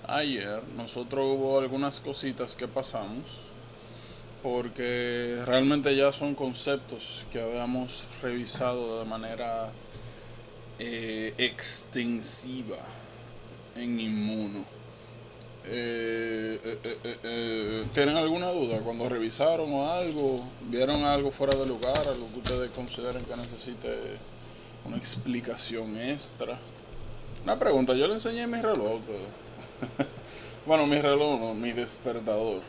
Ayer nosotros hubo algunas cositas que pasamos porque realmente ya son conceptos que habíamos revisado de manera extensiva en Inmuno. ¿Tienen alguna duda cuando revisaron o algo? ¿Vieron algo fuera de lugar? ¿Algo que ustedes consideren que necesite una explicación extra? Una pregunta, yo le enseñé mi reloj. Bueno, mi reloj no, mi despertador.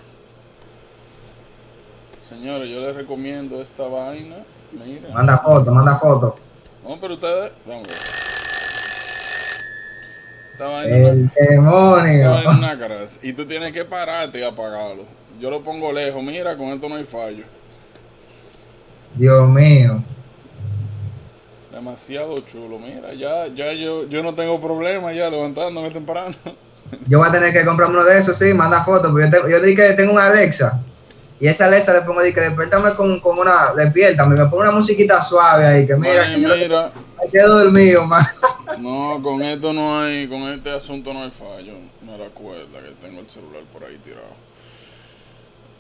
Señores, yo les recomiendo esta vaina. Miren. Manda foto, manda foto. No, pero ustedes. Vamos a ver. Esta vaina es El esta demonio. vaina es una grasa. Y tú tienes que pararte y apagarlo. Yo lo pongo lejos. Mira, con esto no hay fallo. Dios mío. Demasiado chulo. Mira, ya yo no tengo problema ya levantándome temprano. Yo voy a tener que comprarme uno de esos, sí, manda foto. Porque yo dije que tengo una Alexa. Y esa Alexa le pongo, que despiértame con una, despiértame, me pongo una musiquita suave ahí, que mira, que yo lo que Mira. me quedo dormido, man. No, con esto no hay. Con este asunto no hay fallo. Me recuerda que tengo el celular por ahí tirado.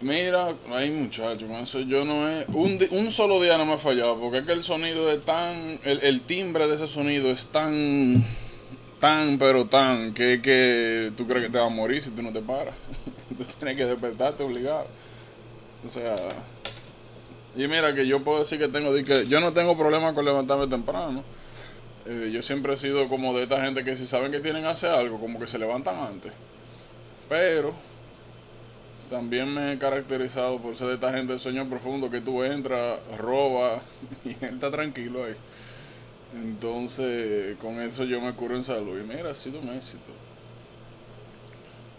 Mira, ay muchacho, con eso yo no he... Un solo día no me ha fallado, porque es que el sonido es tan... El timbre de ese sonido es pero tan, que tú crees que te vas a morir si tú no te paras. Tú tienes que despertarte obligado. O sea... Y mira que yo puedo decir que tengo... Que yo no tengo problema con levantarme temprano. Yo siempre he sido como de esta gente que si saben que tienen que hacer algo, como que se levantan antes. Pero también me he caracterizado por ser de esta gente de sueño profundo que tú entras, robas y él está tranquilo ahí. Entonces, con eso yo me curo en salud. Y mira, ha sido un éxito.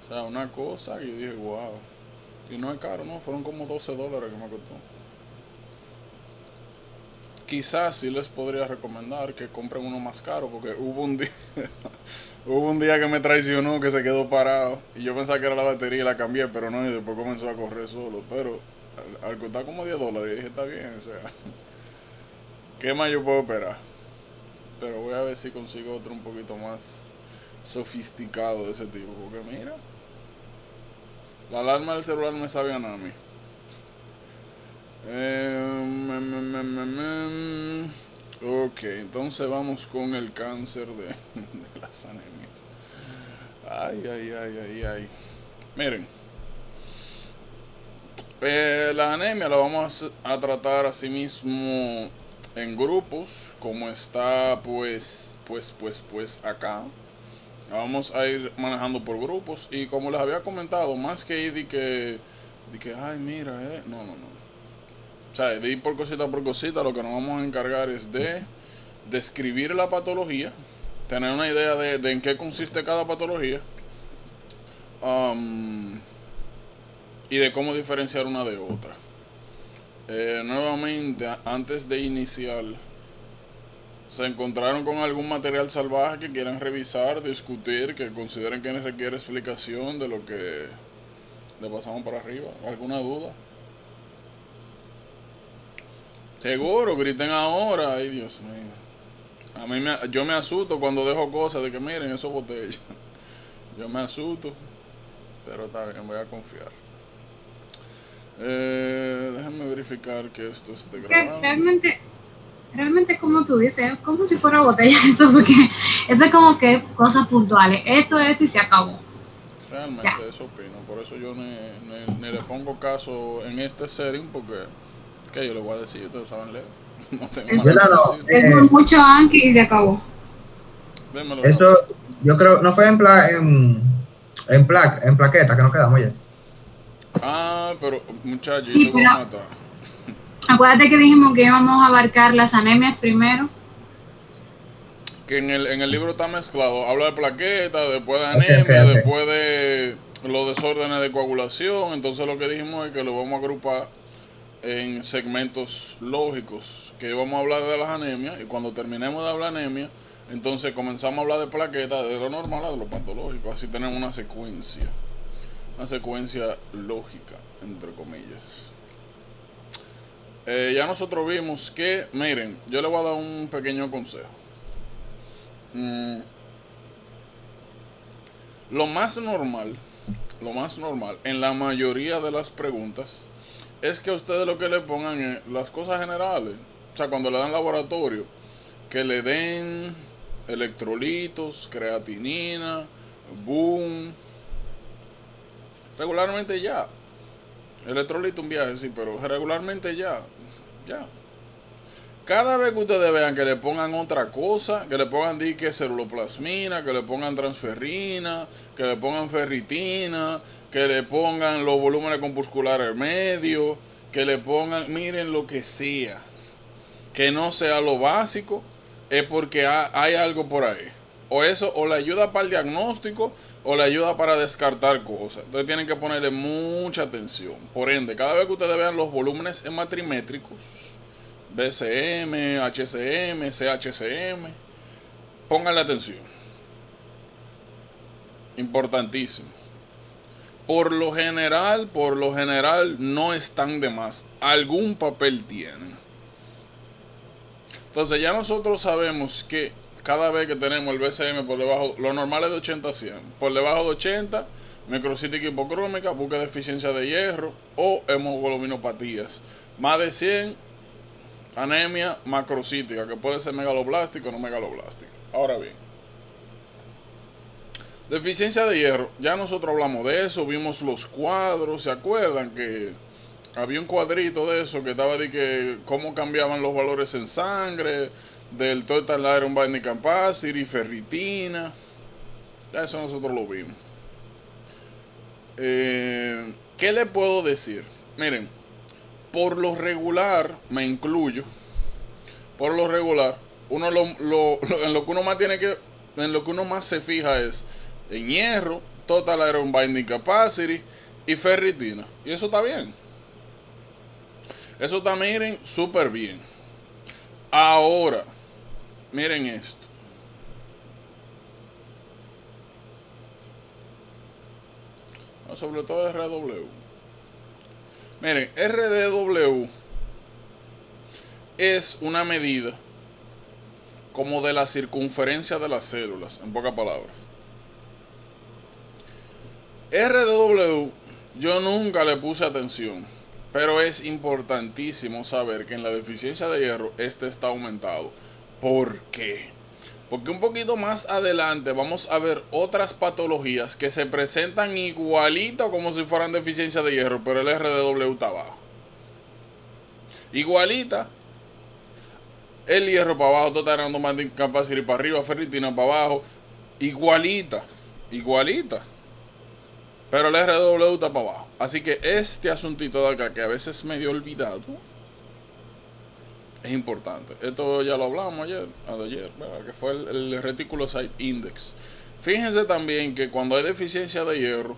O sea, una cosa que yo dije, wow. Y no es caro, no, fueron como $12 que me costó. Quizás sí les podría recomendar que compren uno más caro porque hubo un día, hubo un día que me traicionó, que se quedó parado y yo pensaba que era la batería y la cambié, pero no, y después comenzó a correr solo. Pero al costar como $10, dije, está bien, o sea, ¿qué más yo puedo esperar? Pero voy a ver si consigo otro un poquito más sofisticado de ese tipo, porque mira, la alarma del celular me sabe a nada a mí. Ok, entonces vamos con el cáncer de las anemias. Ay, ay, ay, ay, ay. Miren, la anemia la vamos a tratar así mismo en grupos, como está pues acá. La vamos a ir manejando por grupos y como les había comentado, más que ir de que ay, mira, no, no, no. O sea, de ir por cosita, lo que nos vamos a encargar es de describir la patología, tener una idea de en qué consiste cada patología, um, y de cómo diferenciar una de otra. Nuevamente, antes de iniciar, se encontraron con algún material salvaje que quieran revisar, discutir, que consideren que requiere explicación de lo que le pasamos para arriba. ¿Alguna duda? Seguro, griten ahora. Ay, Dios mío. Yo me asusto cuando dejo cosas de que miren esos botellas. Yo me asusto, pero está bien, voy a confiar. Déjenme verificar que esto esté Es que grabando. realmente como tú dices, es como si fuera botella eso, porque eso es como que cosas puntuales. Esto y se acabó. Ya. Realmente eso opino. Por eso yo ni le pongo caso en este setting, porque, ¿qué yo le voy a decir? Ustedes saben leer. No tengo Eso, manera Yo de no, decirlo. eso es mucho antes y se acabó. Démelo, loco. eso, yo creo, no fue en plaqueta que nos quedamos ya. Ah, pero muchacho, yo te Sí, voy a pero matar. acuérdate que dijimos que íbamos a abarcar las anemias primero. Que en el libro está mezclado. Habla de plaquetas, después de Ok, ok, anemia, ok. después de los desórdenes de coagulación. Entonces lo que dijimos es que lo vamos a agrupar en segmentos lógicos. Que vamos a hablar de las anemias y cuando terminemos de hablar de anemia, entonces comenzamos a hablar de plaquetas, de lo normal a de lo patológico. Así tenemos una secuencia lógica, entre comillas. Ya nosotros vimos que, miren, yo le voy a dar un pequeño consejo. Mm, Lo más normal, en la mayoría de las preguntas, es que a ustedes lo que le pongan es las cosas generales. O sea, cuando le dan laboratorio, que le den electrolitos, creatinina, boom. Regularmente ya. Electrolito un viaje, sí, pero regularmente ya. Ya. Cada vez que ustedes vean que le pongan otra cosa, que le pongan dique ceruloplasmina, que le pongan transferrina, que le pongan ferritina, que le pongan los volúmenes corpusculares medio, que le pongan, miren lo que sea, que no sea lo básico, es porque hay algo por ahí. O eso, o le ayuda para el diagnóstico, o le ayuda para descartar cosas. Entonces tienen que ponerle mucha atención. Por ende, cada vez que ustedes vean los volúmenes hematrimétricos, BCM, HCM, CHCM, pónganle atención. Importantísimo. Por lo general, no están de más. Algún papel tienen. Entonces ya nosotros sabemos que cada vez que tenemos el BCM por debajo, lo normal es de 80 a 100. Por debajo de 80, microcítica hipocrómica, busca deficiencia de hierro o hemoglobinopatías. Más de 100, anemia macrocítica, que puede ser megaloblástica o no megaloblástica. Ahora bien, deficiencia de hierro, ya nosotros hablamos de eso, vimos los cuadros, ¿se acuerdan que había un cuadrito de eso que estaba de que cómo cambiaban los valores en sangre, del total iron binding capacity, ferritina? Ya eso nosotros lo vimos. ¿Qué le puedo decir? Miren, por lo regular, me incluyo, por lo regular, uno en lo que uno más tiene que, en lo que uno más se fija es en hierro, total iron binding capacity y ferritina. Y eso está bien. Eso está, miren, súper bien. Ahora, miren esto. Sobre todo RW. Miren, RDW es una medida como de la circunferencia de las células, en pocas palabras. RDW yo nunca le puse atención, pero es importantísimo saber que en la deficiencia de hierro este está aumentado. ¿Por qué? Porque un poquito más adelante vamos a ver otras patologías que se presentan igualito como si fueran deficiencia de hierro, pero el RDW está abajo. Igualita. El hierro para abajo, total iron binding capacity para arriba, ferritina para abajo. Igualita. Pero el RW está para abajo. Así que este asuntito de acá, que a veces medio olvidado, es importante. Esto ya lo hablamos ayer, ¿verdad? Que fue el Reticulocyte Index. Fíjense también que cuando hay deficiencia de hierro,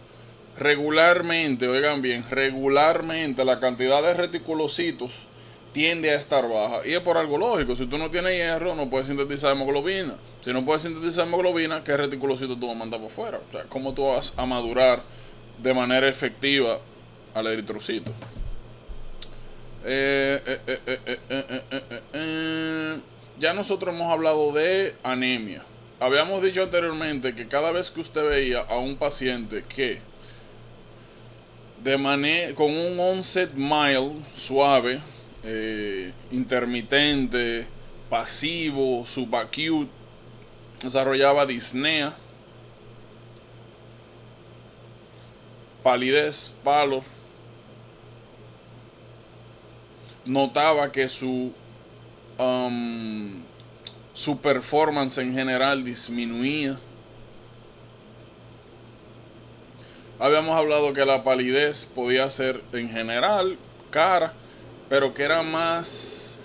regularmente, oigan bien, regularmente la cantidad de reticulocitos tiende a estar baja. Y es por algo lógico. Si tú no tienes hierro, no puedes sintetizar hemoglobina. Si no puedes sintetizar hemoglobina, ¿qué reticulocito tú vas a mandar por fuera? O sea, ¿cómo tú vas a madurar de manera efectiva al eritrocito? Ya nosotros hemos hablado de anemia. Habíamos dicho anteriormente que cada vez que usted veía a un paciente que con un onset mild, suave, intermitente, pasivo, subacute, desarrollaba disnea, palidez, pálor, notaba que su performance en general disminuía. Habíamos hablado que la palidez podía ser en general cara, pero que era más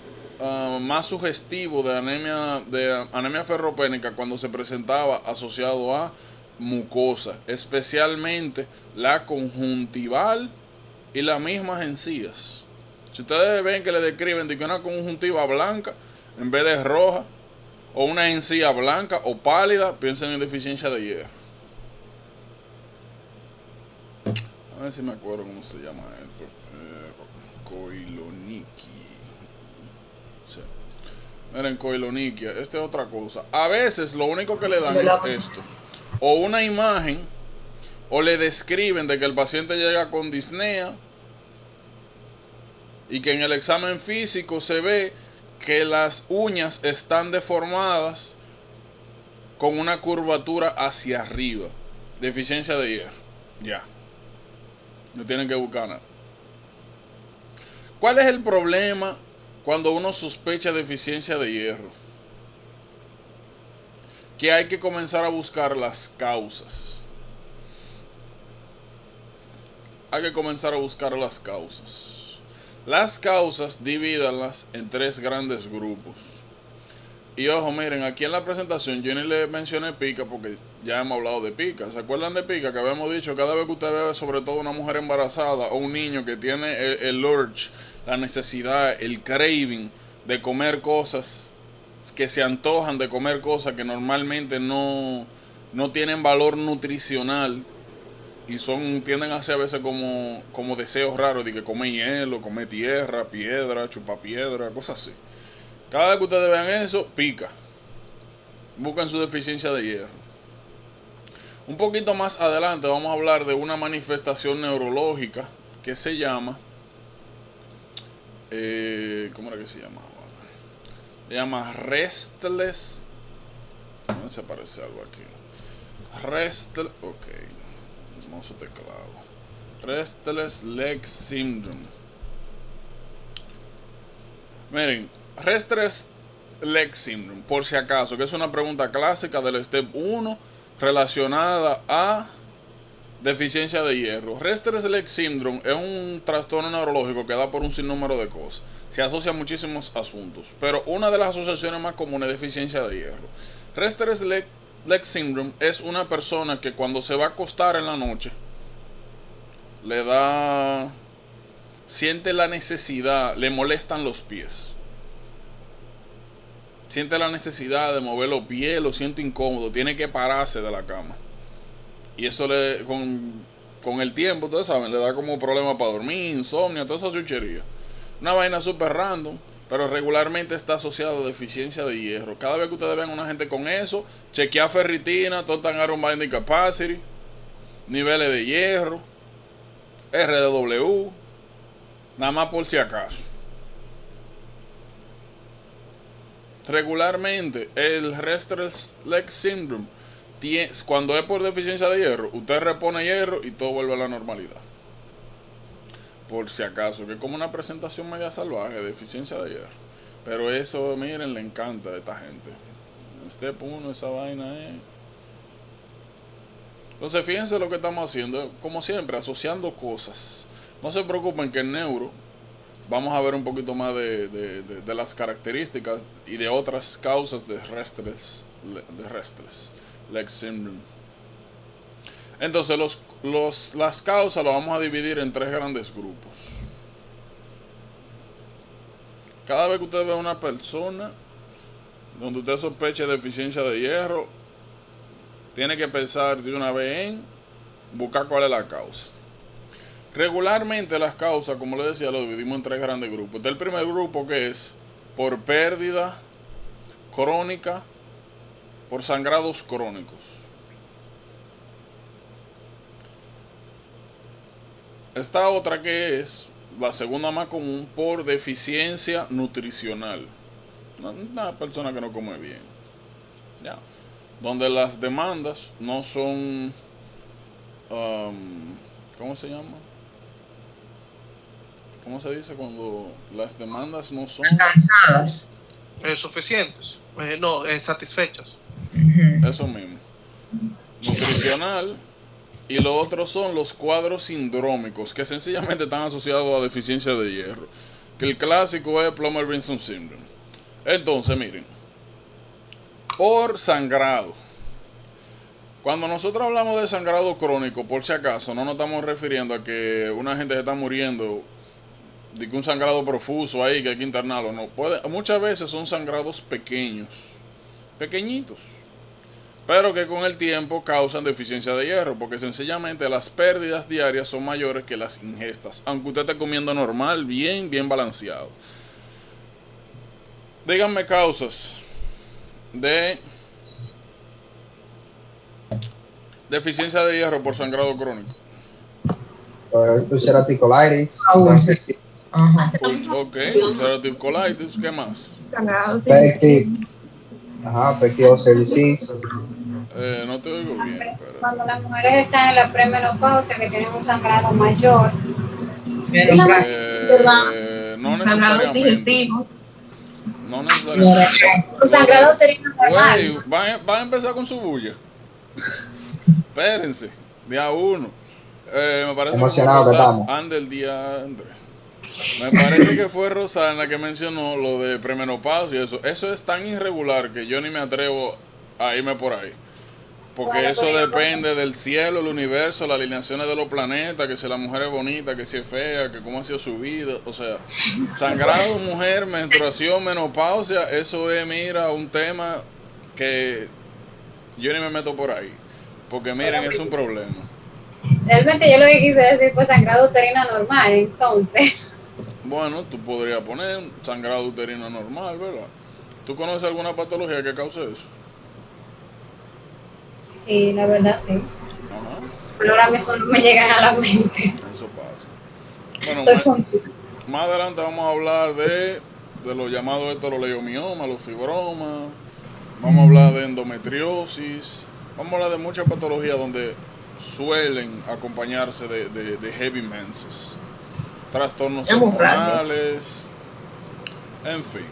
sugestivo de anemia ferropénica cuando se presentaba asociado a mucosa, especialmente la conjuntival y las mismas encías. Si ustedes ven que le describen de que una conjuntiva blanca en vez de roja, o una encía blanca o pálida, piensen en deficiencia de hierro. A ver si me acuerdo cómo se llama esto. Koiloniki. Sí. Miren, koilonikia. Esta es otra cosa. A veces lo único que le dan es esto. O una imagen o le describen de que el paciente llega con disnea y que en el examen físico se ve que las uñas están deformadas con una curvatura hacia arriba. Deficiencia de hierro. Ya. No tienen que buscar nada. ¿Cuál es el problema cuando uno sospecha deficiencia de hierro? Que hay que comenzar a buscar las causas. Hay que comenzar a buscar las causas. Las causas divídanlas en 3 grandes grupos. Y ojo, miren, aquí en la presentación yo ni le mencioné pica porque ya hemos hablado de pica. ¿Se acuerdan de pica? Que habíamos dicho, cada vez que usted ve sobre todo una mujer embarazada o un niño que tiene el urge, la necesidad, el craving de comer cosas, que se antojan de comer cosas que normalmente no tienen valor nutricional y tienden a ser a veces como deseos raros de que come hielo, come tierra, piedra, chupa piedra, cosas así. Cada vez que ustedes vean eso, pica. Buscan su deficiencia de hierro. Un poquito más adelante vamos a hablar de una manifestación neurológica que se llama... ¿cómo era que se llamaba? Se llama Restless... ¿Dónde se aparece algo aquí? Ok. Hermoso teclado. Restless Leg Syndrome. Miren, Restless Leg Syndrome, por si acaso, que es una pregunta clásica del Step 1 relacionada a deficiencia de hierro. Restless Leg Syndrome es un trastorno neurológico que da por un sinnúmero de cosas. Se asocia a muchísimos asuntos, pero una de las asociaciones más comunes es deficiencia de hierro. Restless Leg Syndrome es una persona que cuando se va a acostar en la noche siente la necesidad, le molestan los pies. Siente la necesidad de mover los pies, lo siente incómodo, tiene que pararse de la cama. Y eso con el tiempo, ustedes saben, le da como problema para dormir, insomnio, toda esa chuchería. Una vaina súper random, pero regularmente está asociado a deficiencia de hierro. Cada vez que ustedes vean a una gente con eso, chequear ferritina, total iron binding capacity, niveles de hierro, RDW, nada más por si acaso. Regularmente el Restless Leg Syndrome, cuando es por deficiencia de hierro, usted repone hierro y todo vuelve a la normalidad. Por si acaso, que es como una presentación media salvaje, deficiencia de hierro. Pero eso, miren, le encanta a esta gente. Step 1, esa vaina es... Entonces fíjense lo que estamos haciendo, como siempre, asociando cosas. No se preocupen que en neuro vamos a ver un poquito más de las características y de otras causas de Restless Leg Syndrome. Entonces las causas las vamos a dividir en 3 grandes grupos. Cada vez que usted ve a una persona donde usted sospeche de deficiencia de hierro, tiene que pensar de una vez en buscar cuál es la causa. Regularmente las causas, como les decía, lo dividimos en 3 grandes grupos. Este es el primer grupo, que es por pérdida crónica, por sangrados crónicos. Esta otra, que es la segunda más común, por deficiencia nutricional. Una persona que no come bien. Ya. Donde las demandas no son... ¿cómo se llama? ¿Cómo se dice cuando las demandas no son Alcanzadas. Suficientes? No, satisfechas. Eso mismo. Nutricional. Y lo otro son los cuadros sindrómicos, que sencillamente están asociados a deficiencia de hierro. Que el clásico es Plummer-Vinson Syndrome. Entonces, miren, por sangrado. Cuando nosotros hablamos de sangrado crónico, por si acaso, no nos estamos refiriendo a que una gente se está muriendo de que un sangrado profuso ahí que hay que internarlo. No, muchas veces son sangrados pequeños, pequeñitos, pero que con el tiempo causan deficiencia de hierro, porque sencillamente las pérdidas diarias son mayores que las ingestas, aunque usted esté comiendo normal, bien balanceado. Díganme causas de Deficiencia de hierro por sangrado crónico. Ulcerative colitis. Ajá. Ok, ulcerative colitis, ¿qué más? Sangrado, sí. Pectic ulcer disease. No te oigo bien, pero... Cuando las mujeres están en la premenopausia, que tienen un sangrado mayor, no Sangrados necesariamente. digestivos. No necesariamente. un sangrado uterino Güey, normal. van a empezar con su bulla. Espérense, día uno. Me parece Emocionado que que fue estamos. Ande el día André. Me parece que fue Rosana que mencionó lo de premenopausia y eso. Eso es tan irregular que yo ni me atrevo a irme por ahí. Porque Bueno, eso pues, depende del cielo, el universo, las alineaciones de los planetas, que si la mujer es bonita, que si es fea, que cómo ha sido su vida. O sea, sangrado, mujer, menstruación, menopausia, eso es, mira, un tema que yo ni me meto por ahí. Porque miren, es un problema. Realmente yo lo que quise decir fue sangrado uterino normal, entonces. Bueno, tú podrías poner sangrado uterino normal, ¿verdad? ¿Tú conoces alguna patología que cause eso? Sí, la verdad sí. Ajá, Pero ahora mismo no me llegan a la mente. eso pasa. Bueno, Estoy fundida. más adelante vamos a hablar de los llamados heteroleomiomas, los fibromas. Vamos a hablar de endometriosis. Vamos a hablar de muchas patologías donde suelen acompañarse de heavy menses. Trastornos hormonales. En fin.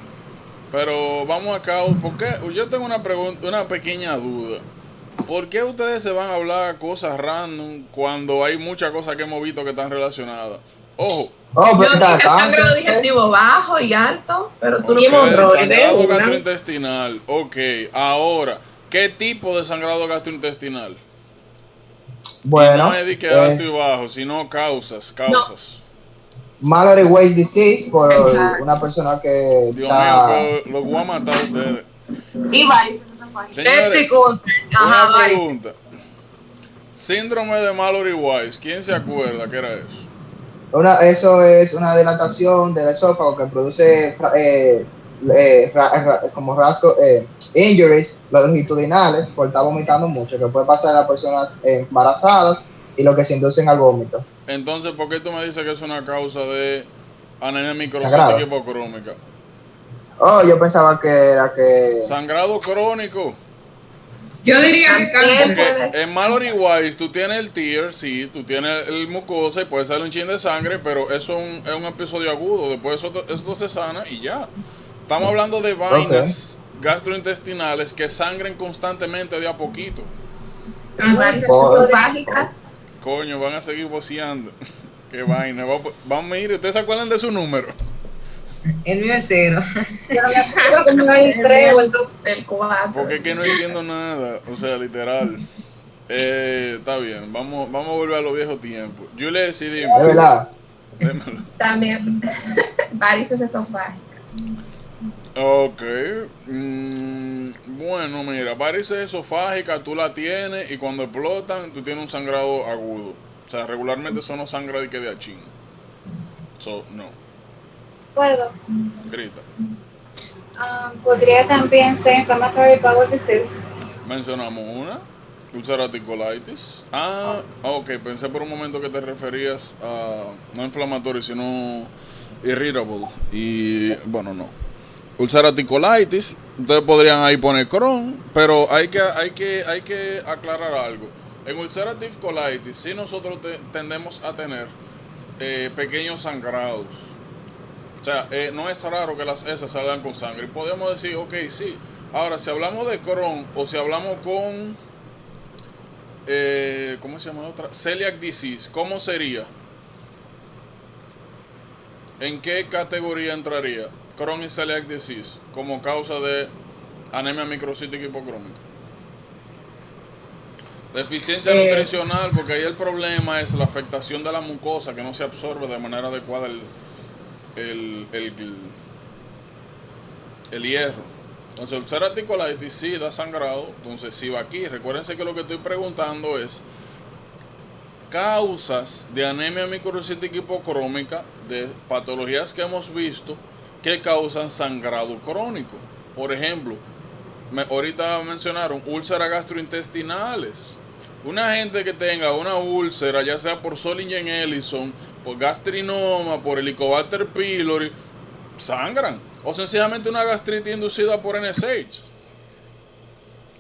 Pero vamos acá, porque yo tengo una pregunta, una pequeña duda. ¿Por qué ustedes se van a hablar cosas random cuando hay muchas cosas que hemos visto que están relacionadas? Ojo. Oh, Yo pero dije está sangrado digestivo bajo y alto, pero tú Ok, no hemorroides. sangrado gastrointestinal. Ok, ahora, ¿qué tipo de sangrado gastrointestinal? Bueno, Y no es de que alto y bajo, sino causas. Mallory Weiss disease por Exacto. una persona que Dios está... mío, pero los voy a matar a ustedes. Y varices esofágicas. Señores, Ajá, una varices. pregunta. Síndrome de Mallory Weiss, ¿quién se acuerda que era eso? Eso es una dilatación del esófago que produce como rasgos, injuries longitudinales por estar vomitando mucho, que puede pasar a las personas embarazadas y lo que se inducen al vómito. Entonces, ¿por qué tú me dices que es una causa de anemia microcítica Sangrado. hipocrómica? Oh, yo pensaba que era que... Sangrado crónico. Yo diría que Porque en Mallory Weiss tú tienes el tear, sí, tú tienes el mucosa y puede salir un chin de sangre, pero eso es un episodio agudo. Después eso se sana y ya. Estamos hablando de vainas gastrointestinales que sangren constantemente de a poquito. varices Por- esofágicas. Coño, van a seguir boceando. Qué vaina. Vamos a ir. ¿Ustedes se acuerdan de su número? El mío es 0. Yo creo que no hay tres. El 4. Porque es que no entiendo nada. O sea, literal. Está bien. Vamos a volver a los viejos tiempos. Yo le decidí. Es verdad. Démelo. También varices esofágicas. Ok. Bueno, mira, varices esofágicas tú la tienes y cuando explotan tú tienes un sangrado agudo. O sea, regularmente eso no sangra de que de achín. So, no. Puedo. Grita. Podría también ser inflammatory bowel disease. Mencionamos una. Ulcerative colitis. Ok. Pensé por un momento que te referías a no inflamatorio, sino irritable. Y bueno, no. Ulcerative colitis, ustedes podrían ahí poner Crohn, pero hay que aclarar algo. En ulcerative colitis, sí nosotros tendemos a tener pequeños sangrados. O sea, no es raro que las heces salgan con sangre. Podemos decir, ok, sí. Ahora, si hablamos de Crohn o si hablamos con, ¿cómo se llama la otra? Celiac disease, ¿cómo sería? ¿En qué categoría entraría Crohn y Celiac disease como causa de anemia microcítica hipocrómica? Deficiencia nutricional, porque ahí el problema es la afectación de la mucosa que no se absorbe de manera adecuada el hierro. Entonces, ulcerative colitis sí da sangrado, entonces sí va aquí. Recuérdense que lo que estoy preguntando es causas de anemia microcítica hipocrómica, de patologías que hemos visto que causan sangrado crónico. Por ejemplo, ahorita mencionaron úlceras gastrointestinales, Una gente que tenga una úlcera, ya sea por Solingen-Ellison, por gastrinoma, por Helicobacter pylori, sangran. O sencillamente una gastritis inducida por NSH.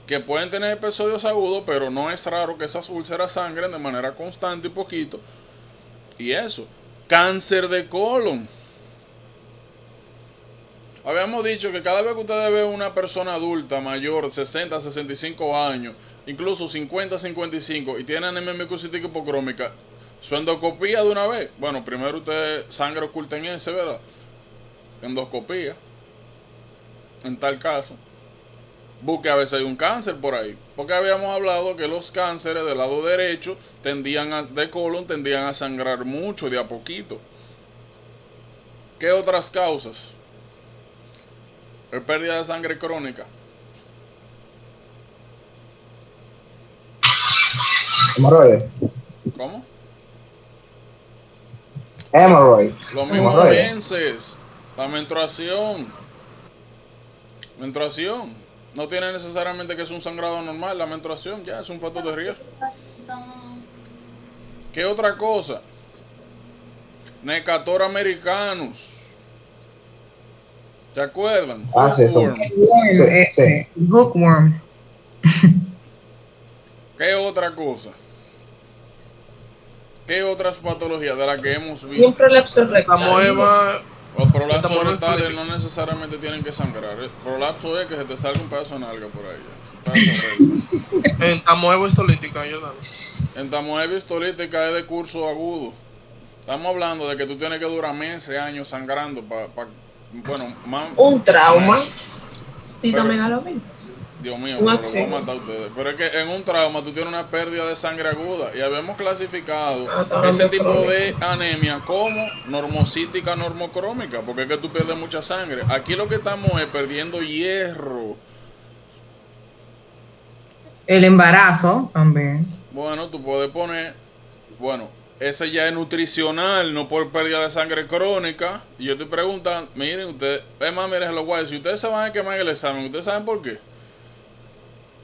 Que pueden tener episodios agudos, pero no es raro que esas úlceras sangren de manera constante y poquito. Y eso. Cáncer de colon. Habíamos dicho que cada vez que ustedes ven una persona adulta, mayor, 60, 65 años, incluso 50, 55, y tiene anemia micocítica hipocrómica, su endoscopía de una vez. Bueno, primero usted sangre oculta en ese, ¿verdad? Endoscopía. En tal caso, busque a ver si hay un cáncer por ahí. Porque habíamos hablado que los cánceres del lado derecho de colon tendían a sangrar mucho de a poquito. ¿Qué otras causas? Pérdida de sangre crónica. Hemorroides. ¿Cómo? Hemorrhoids. Los mismos Hemorroides. menses. La menstruación. Menstruación. No tiene necesariamente que ser un sangrado normal. La menstruación ya es un factor de riesgo. ¿Qué otra cosa? Necator americanus. ¿Se acuerdan? Ah, sí, eso. Hookworm. Sí. Bookworm. ¿Qué otra cosa? ¿Qué otras patologías de las que hemos Y un visto? prolapso rectal. Samoeva, Los prolapsos Entamoeba rectales esquelética. no necesariamente tienen que sangrar. El prolapso es que se te salga un pedazo de nalga por ahí. Un pedazo recto. en Samoeva histolítica, yo dale. Entamoeba histolítica es de curso agudo. Estamos hablando de que tú tienes que durar meses, años sangrando bueno, más. Un trauma. Citomegalovirus. Dios mío, Un pero lo voy a accidente. matar a ustedes. Pero es que en un trauma tú tienes una pérdida de sangre aguda. Y habíamos clasificado Ah, ese tipo crónica. de anemia como normocítica, normocrómica. Porque es que tú pierdes mucha sangre. Aquí lo que estamos es perdiendo hierro. El embarazo también. Bueno, tú puedes poner, bueno, ese ya es nutricional, no por pérdida de sangre crónica. Y yo te preguntan, miren ustedes, es más, miren los guayos, si ustedes se van a quemar en el examen, ¿ustedes saben por qué?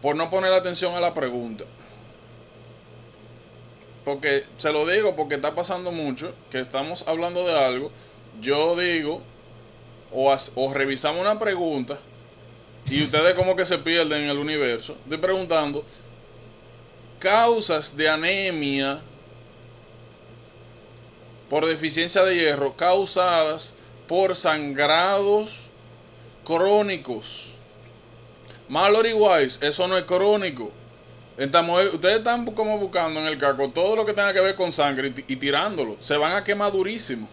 Por no poner atención a la pregunta. Porque, se lo digo, porque está pasando mucho, que estamos hablando de algo, yo digo, o revisamos una pregunta, y ustedes como que se pierden en el universo. Estoy preguntando causas de anemia por deficiencia de hierro causadas por sangrados crónicos. Mallory Wise, eso no es crónico. Ustedes están como buscando en el caco todo lo que tenga que ver con sangre y tirándolo. Se van a quemar durísimo.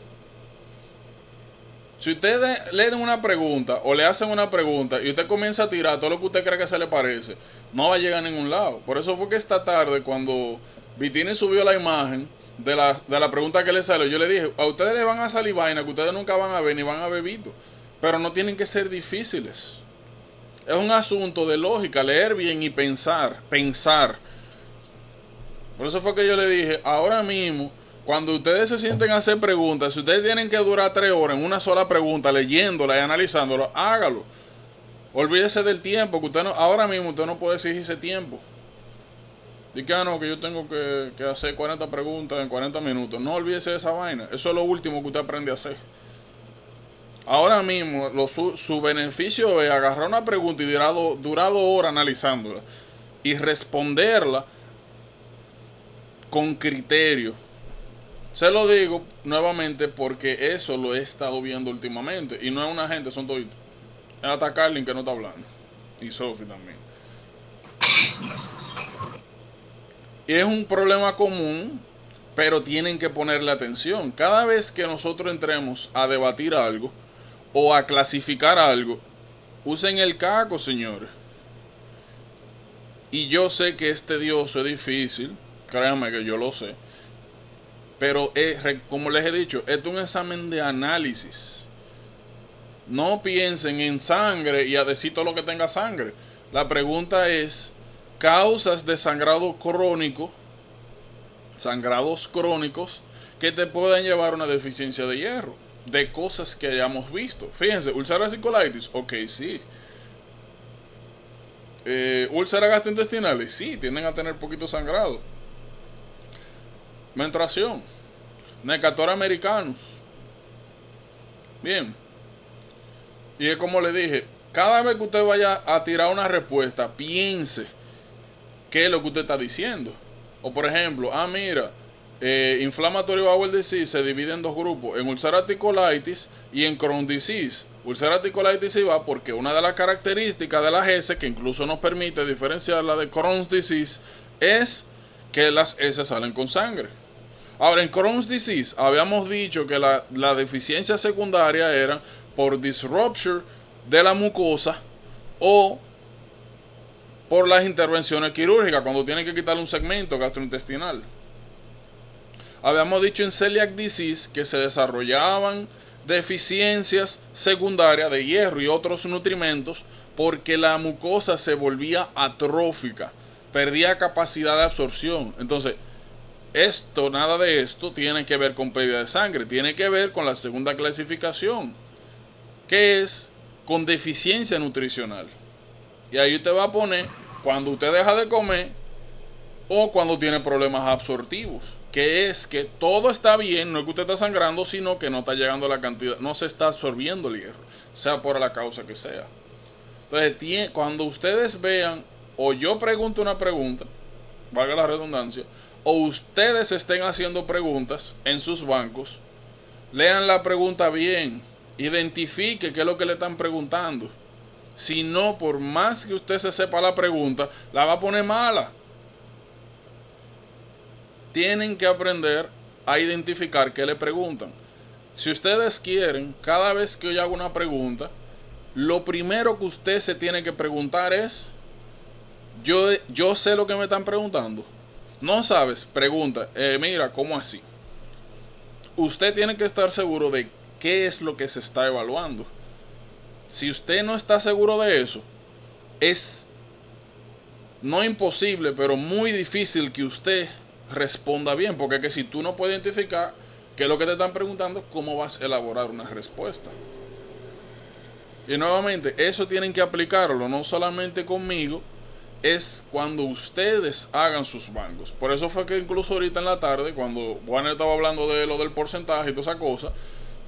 Si ustedes le den una pregunta o le hacen una pregunta y usted comienza a tirar todo lo que usted cree que se le parece, no va a llegar a ningún lado. Por eso fue que esta tarde, cuando Vitini subió la imagen de la pregunta que le salió, yo le dije, a ustedes les van a salir vainas que ustedes nunca van a ver ni van a ver visto, pero no tienen que ser difíciles. Es un asunto de lógica, leer bien y pensar. Por eso fue que yo le dije, ahora mismo, cuando ustedes se sienten a hacer preguntas, si ustedes tienen que durar 3 horas en una sola pregunta, leyéndola y analizándola, hágalo. Olvídese del tiempo, que usted no, ahora mismo usted no puede exigirse tiempo. Dice que no, que yo tengo que hacer 40 preguntas en 40 minutos. No olvídese de esa vaina. Eso es lo último que usted aprende a hacer. Ahora mismo, su beneficio es agarrar una pregunta y durar 2 horas analizándola y responderla con criterio. Se lo digo nuevamente porque eso lo he estado viendo últimamente. Y no es una gente, son toditos. Es hasta Carlin que no está hablando. Y Sophie también. Y es un problema común, pero tienen que ponerle atención. Cada vez que nosotros entremos a debatir algo o a clasificar algo, usen el caco, señores. Y yo sé que es tedioso, es difícil. Créanme que yo lo sé. Pero como les he dicho, esto es un examen de análisis. No piensen en sangre y a decir todo lo que tenga sangre. La pregunta es causas de sangrados crónicos que te pueden llevar a una deficiencia de hierro, de cosas que hayamos visto. Fíjense, ulcerative colitis, ok, sí. Úlceras gastrointestinales, sí, tienden a tener poquito sangrado. Menstruación. Necator americanos. Bien. Y es como le dije, cada vez que usted vaya a tirar una respuesta, piense qué es lo que usted está diciendo. O por ejemplo, mira, inflammatory bowel disease se divide en dos grupos, en ulcerative colitis y en Crohn's disease. Ulcerative colitis se va porque una de las características de las heces, que incluso nos permite diferenciarla de Crohn's disease, es que las heces salen con sangre. Ahora, en Crohn's disease habíamos dicho que la deficiencia secundaria era por disruption de la mucosa o por las intervenciones quirúrgicas, cuando tienen que quitarle un segmento gastrointestinal. Habíamos dicho en celiac disease que se desarrollaban deficiencias secundarias de hierro y otros nutrimentos porque la mucosa se volvía atrófica, perdía capacidad de absorción. Entonces, nada de esto tiene que ver con pérdida de sangre, tiene que ver con la segunda clasificación, que es con deficiencia nutricional. Y ahí usted va a poner cuando usted deja de comer o cuando tiene problemas absortivos, que es que todo está bien, no es que usted está sangrando, sino que no está llegando la cantidad, no se está absorbiendo el hierro, sea por la causa que sea. Entonces, cuando ustedes vean, o yo pregunto una pregunta, valga la redundancia, o ustedes estén haciendo preguntas en sus bancos, lean la pregunta bien, identifique qué es lo que le están preguntando. Si no, por más que usted se sepa la pregunta, la va a poner mala. Tienen que aprender a identificar qué le preguntan. Si ustedes quieren, cada vez que yo hago una pregunta, lo primero que usted se tiene que preguntar es: yo sé lo que me están preguntando. No sabes, pregunta, mira, ¿cómo así? Usted tiene que estar seguro de qué es lo que se está evaluando. Si usted no está seguro de eso, es no imposible, pero muy difícil que usted responda bien, porque es que si tú no puedes identificar qué es lo que te están preguntando, ¿cómo vas a elaborar una respuesta? Y nuevamente, eso tienen que aplicarlo, no solamente conmigo, es cuando ustedes hagan sus bancos. Por eso fue que incluso ahorita en la tarde, cuando Juan estaba hablando de lo del porcentaje y toda esa cosa,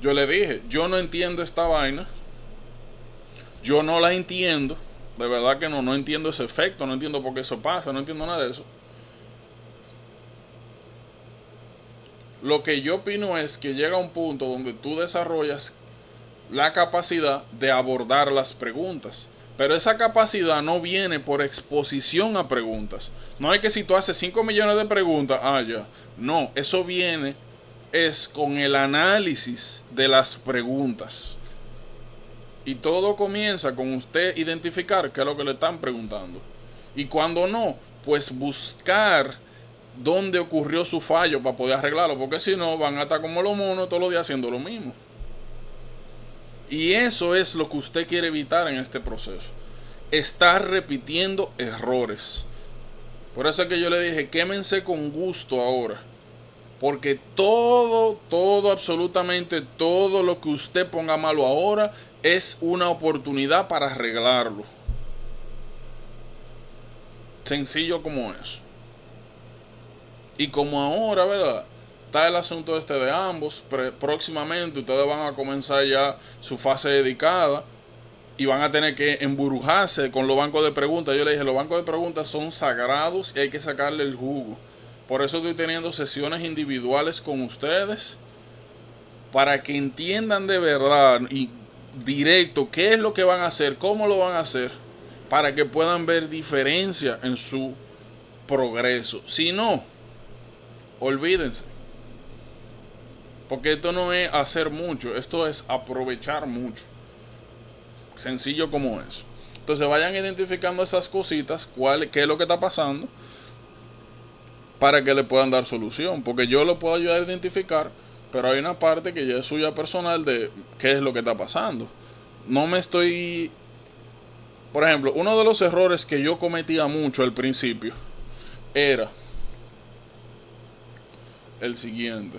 yo le dije, yo no entiendo esta vaina, yo no la entiendo, de verdad que no entiendo ese efecto, no entiendo por qué eso pasa, no entiendo nada de eso. Lo que yo opino es que llega un punto donde tú desarrollas la capacidad de abordar las preguntas. Pero esa capacidad no viene por exposición a preguntas. No es que si tú haces 5 millones de preguntas, ya. No, eso viene es con el análisis de las preguntas. Y todo comienza con usted identificar qué es lo que le están preguntando. Y cuando no, pues buscar dónde ocurrió su fallo para poder arreglarlo. Porque si no, van a estar como los monos todos los días haciendo lo mismo. Y eso es lo que usted quiere evitar en este proceso. Estar repitiendo errores. Por eso es que yo le dije, quémense con gusto ahora. Porque todo, absolutamente todo lo que usted ponga malo ahora es una oportunidad para arreglarlo. Sencillo como eso. Y como ahora, ¿verdad? Está el asunto este de ambos. Próximamente ustedes van a comenzar ya su fase dedicada y van a tener que emburujarse con los bancos de preguntas. Yo le dije, los bancos de preguntas son sagrados y hay que sacarle el jugo. Por eso estoy teniendo sesiones individuales con ustedes para que entiendan de verdad y directo qué es lo que van a hacer, cómo lo van a hacer, para que puedan ver diferencia en su progreso. Si no, olvídense. Porque esto no es hacer mucho, esto es aprovechar mucho. Sencillo como eso. Entonces vayan identificando esas cositas, qué es lo que está pasando, para que le puedan dar solución. Porque yo lo puedo ayudar a identificar, pero hay una parte que ya es suya personal de qué es lo que está pasando. No me estoy... Por ejemplo, uno de los errores que yo cometía mucho al principio era el siguiente.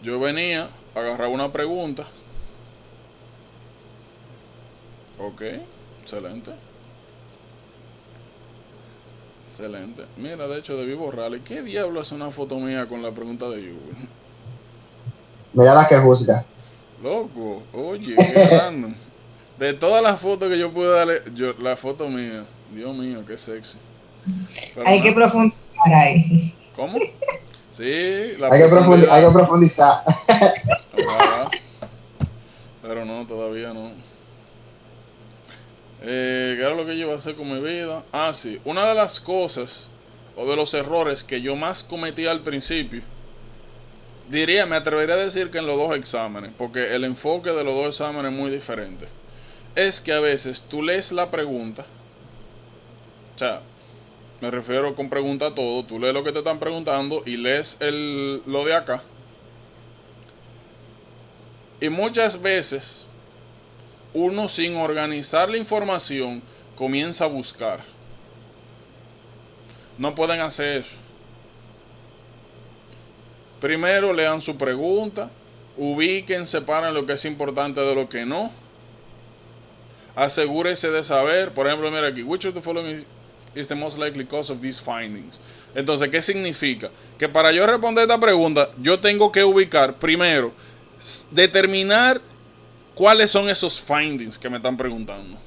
Yo venía, agarraba una pregunta. Ok. Excelente. Excelente. Mira, de hecho, debí borrarle. ¿Qué diablo es una foto mía con la pregunta de Google? Mira la que juzga. Loco, oye, qué random. De todas las fotos que yo pude darle, la foto mía, Dios mío, qué sexy. Pero Hay que no. profundizar ahí. ¿Cómo? Sí, la Hay que profundidad. profundizar. Ojalá. Pero no, todavía no. ¿Qué era lo que yo iba a hacer con mi vida? Ah, sí. Una de las cosas o de los errores que yo más cometí al principio, me atrevería a decir que en los dos exámenes, porque el enfoque de los dos exámenes es muy diferente, es que a veces tú lees la pregunta, o sea, me refiero con pregunta a todo, tú lees lo que te están preguntando y lees lo de acá, y muchas veces uno sin organizar la información comienza a buscar. No pueden hacer eso. Primero lean su pregunta, ubiquen, separen lo que es importante de lo que no. Asegúrese de saber, por ejemplo, mira aquí, which of the following is the most likely cause of these findings. Entonces, ¿qué significa? Que para yo responder esta pregunta, yo tengo que ubicar primero, determinar cuáles son esos findings que me están preguntando.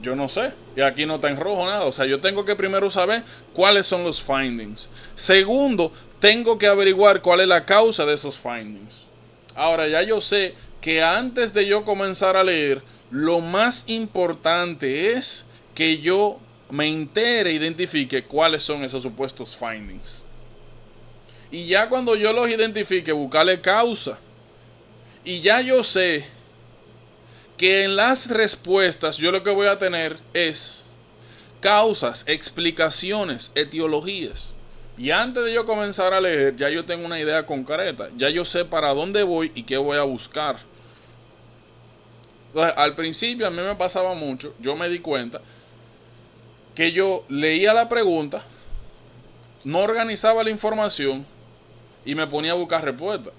Yo no sé, y aquí no está en rojo nada. O sea, yo tengo que primero saber cuáles son los findings. Segundo, tengo que averiguar cuál es la causa de esos findings. Ahora, ya yo sé que antes de yo comenzar a leer, lo más importante es que yo me entere e identifique cuáles son esos supuestos findings. Y ya cuando yo los identifique, buscarle causa. Y ya yo sé que en las respuestas yo lo que voy a tener es causas, explicaciones, etiologías. Y antes de yo comenzar a leer, ya yo tengo una idea concreta. Ya yo sé para dónde voy y qué voy a buscar. Entonces, al principio a mí me pasaba mucho, yo me di cuenta que yo leía la pregunta, no organizaba la información y me ponía a buscar respuestas.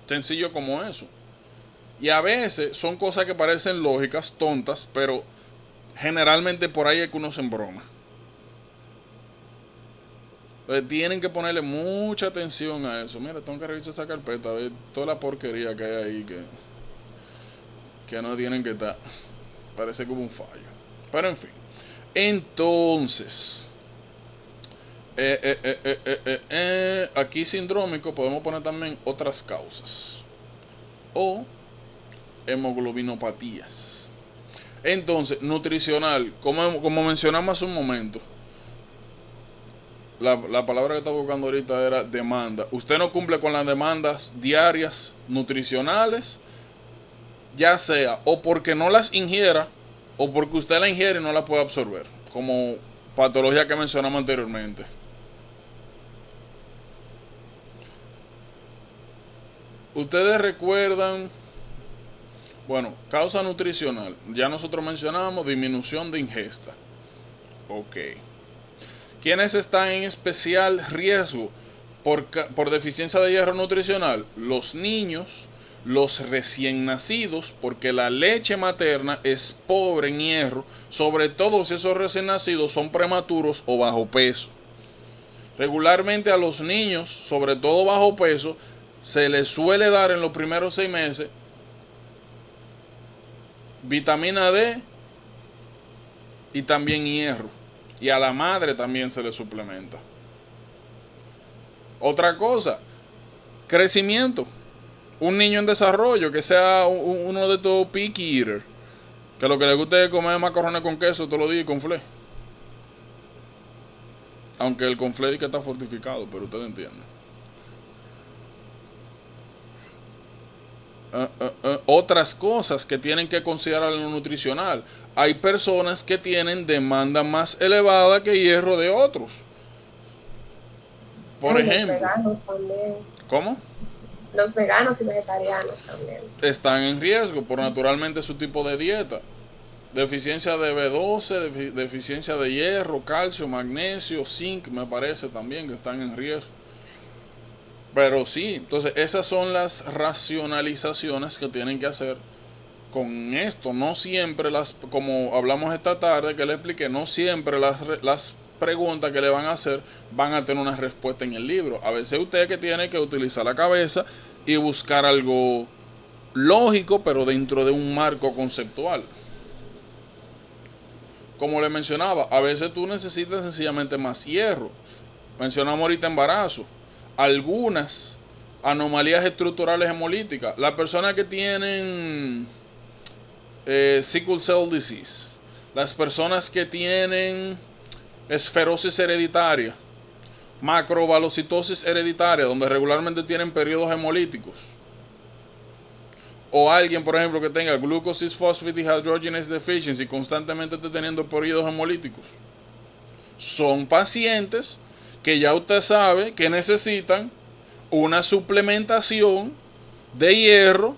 Sencillo como eso. Y a veces son cosas que parecen lógicas, tontas, pero generalmente por ahí es que uno se embroma. Entonces tienen que ponerle mucha atención a eso. Mira, tengo que revisar esa carpeta, a ver toda la porquería que hay ahí que no tienen que estar. Parece que hubo un fallo. Pero en fin. Entonces, aquí sindrómico podemos poner también otras causas. O hemoglobinopatías. Entonces, nutricional, como mencionamos hace un momento, la palabra que estaba buscando ahorita era demanda. Usted no cumple con las demandas diarias nutricionales, ya sea o porque no las ingiera o porque usted la ingiere y no la puede absorber, como patología que mencionamos anteriormente. Ustedes recuerdan, bueno, causa nutricional, ya nosotros mencionamos disminución de ingesta. Ok. ¿Quiénes están en especial riesgo por deficiencia de hierro nutricional? Los niños, los recién nacidos, porque la leche materna es pobre en hierro, sobre todo si esos recién nacidos son prematuros o bajo peso. Regularmente a los niños, sobre todo bajo peso, se les suele dar en los primeros 6 meses vitamina D y también hierro. Y a la madre también se le suplementa. Otra cosa, crecimiento. Un niño en desarrollo que sea uno de estos picky eater, que lo que le guste es comer macarrones con queso todos los días y con flé. Aunque el con flé que está fortificado, pero ustedes entienden. Otras cosas que tienen que considerar en lo nutricional. Hay personas que tienen demanda más elevada que hierro de otros. Por ejemplo. Los veganos también. ¿Cómo? Los veganos y vegetarianos también. Están en riesgo por naturalmente su tipo de dieta. Deficiencia de B12, deficiencia de hierro, calcio, magnesio, zinc, me parece también que están en riesgo. Pero sí, entonces esas son las racionalizaciones que tienen que hacer con esto. No siempre como hablamos esta tarde, que le expliqué, no siempre las preguntas que le van a hacer van a tener una respuesta en el libro. A veces usted que tiene que utilizar la cabeza y buscar algo lógico, pero dentro de un marco conceptual. Como le mencionaba, a veces tú necesitas sencillamente más hierro. Mencionamos ahorita embarazo. Algunas anomalías estructurales hemolíticas. Las personas que tienen sickle cell disease, las personas que tienen esferosis hereditaria, macrobalocitosis hereditaria, donde regularmente tienen periodos hemolíticos, o alguien, por ejemplo, que tenga glucose phosphate dehydrogenase deficiency, constantemente esté teniendo periodos hemolíticos, son pacientes que ya usted sabe que necesitan una suplementación de hierro,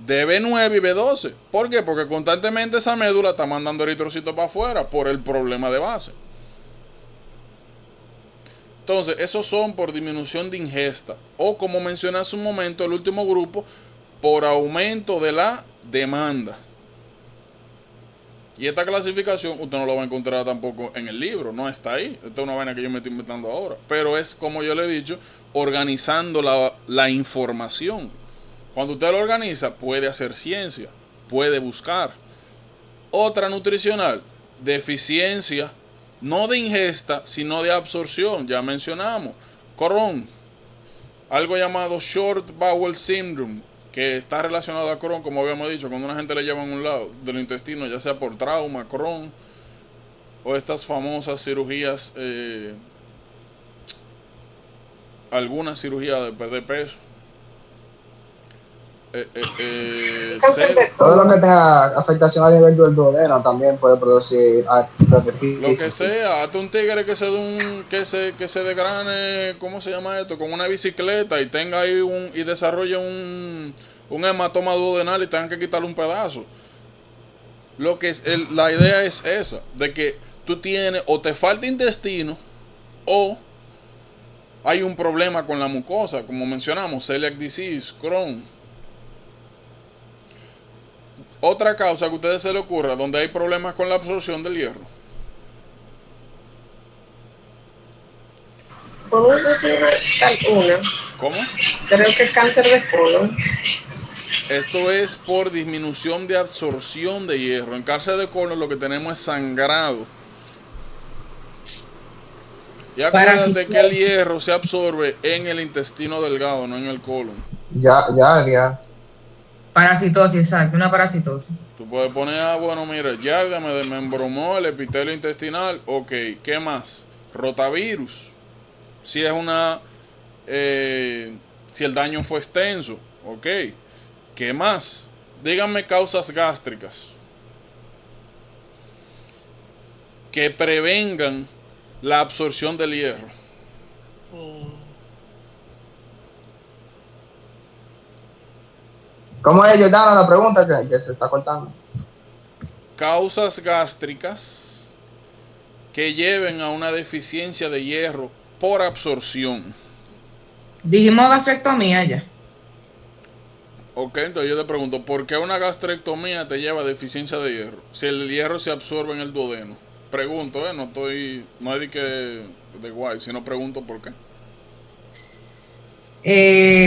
de B9 y B12. ¿Por qué? Porque constantemente esa médula está mandando eritrocitos para afuera por el problema de base. Entonces, esos son por disminución de ingesta. O como mencioné hace un momento, el último grupo, por aumento de la demanda. Y esta clasificación usted no la va a encontrar tampoco en el libro, no está ahí. Esta es una vaina que yo me estoy inventando ahora. Pero es, como yo le he dicho, organizando la información. Cuando usted lo organiza, puede hacer ciencia, puede buscar. Otra nutricional, deficiencia, no de ingesta, sino de absorción. Ya mencionamos. Crohn, algo llamado Short Bowel Syndrome, que está relacionado a Crohn, como habíamos dicho, cuando una gente le lleva en un lado del intestino, ya sea por trauma, Crohn, o estas famosas cirugías, algunas cirugías de perder peso. Todo lo que tenga afectación a nivel del duodeno también puede producir lo que sea, hasta un tigre que se de que se desgrane, ¿cómo se llama esto? Con una bicicleta y tenga ahí y desarrolle un hematoma duodenal y tengan que quitarle un pedazo. La idea es esa, de que tú tienes o te falta intestino o hay un problema con la mucosa, como mencionamos, celiac disease, Crohn. Otra causa que a ustedes se les ocurra donde hay problemas con la absorción del hierro. ¿Puedo decir una? ¿Cómo? Creo que cáncer de colon. Esto es por disminución de absorción de hierro. En cáncer de colon lo que tenemos es sangrado. Y acuérdate que el hierro se absorbe en el intestino delgado, no en el colon. Ya. Parasitosis, exacto, una parasitosis. Tú puedes poner, bueno, mira, Yardia me embromó el epitelio intestinal. Ok, ¿qué más? Rotavirus. Si es si el daño fue extenso. Ok. ¿Qué más? Díganme causas gástricas que prevengan la absorción del hierro. ¿Cómo es, Jordana, la pregunta que se está cortando? Causas gástricas que lleven a una deficiencia de hierro por absorción. Dijimos gastrectomía ya. Ok, entonces yo te pregunto, ¿por qué una gastrectomía te lleva a deficiencia de hierro? Si el hierro se absorbe en el duodeno. Pregunto, no hay de guay, sino pregunto por qué.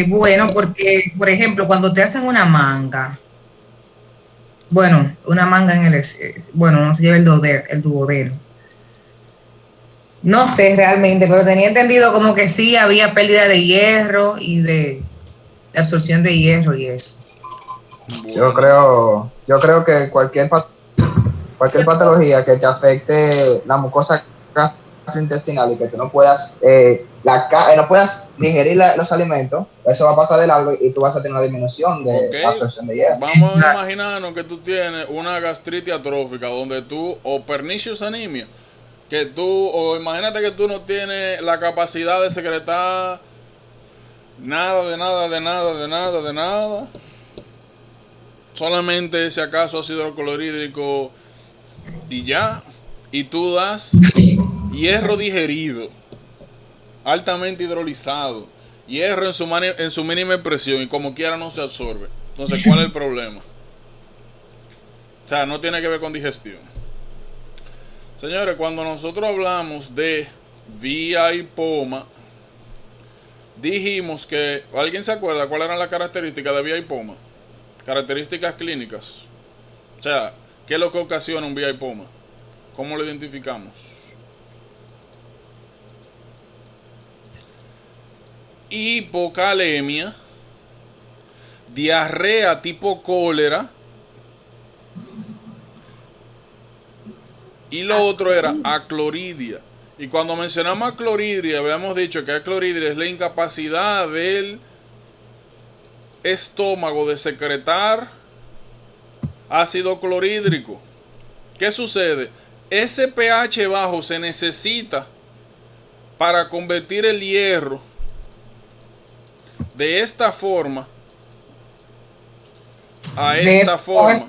Bueno, porque, por ejemplo, cuando te hacen una manga, una manga en no se lleva el duodeno. No sé realmente, pero tenía entendido como que sí había pérdida de hierro y de absorción de hierro y eso. Bueno. Yo creo que cualquier patología que te afecte la mucosa gastrointestinal y que tú no puedas no puedas digerir los alimentos, eso va a pasar de largo y tú vas a tener una disminución de absorción de hierro. Vamos a imaginarnos que tú tienes una gastritis atrófica o pernicious anemia, o imagínate que tú no tienes la capacidad de secretar nada, solamente si acaso ácido clorhídrico y ya, y tú das hierro digerido, altamente hidrolizado, Hierro en su mínima expresión y como quiera no se absorbe. Entonces, ¿cuál es el problema? O sea, no tiene que ver con digestión. Señores, cuando nosotros hablamos de vía hipoma, dijimos que... ¿Alguien se acuerda cuáles eran las características de vía hipoma? Características clínicas. O sea, ¿qué es lo que ocasiona un vía hipoma? ¿Cómo lo identificamos? Hipocalemia, diarrea tipo cólera, y lo otro era acloridia. Y cuando mencionamos acloridia, habíamos dicho que acloridia es la incapacidad del estómago de secretar ácido clorhídrico. ¿Qué sucede? Ese pH bajo se necesita para convertir el hierro de esta forma a esta forma.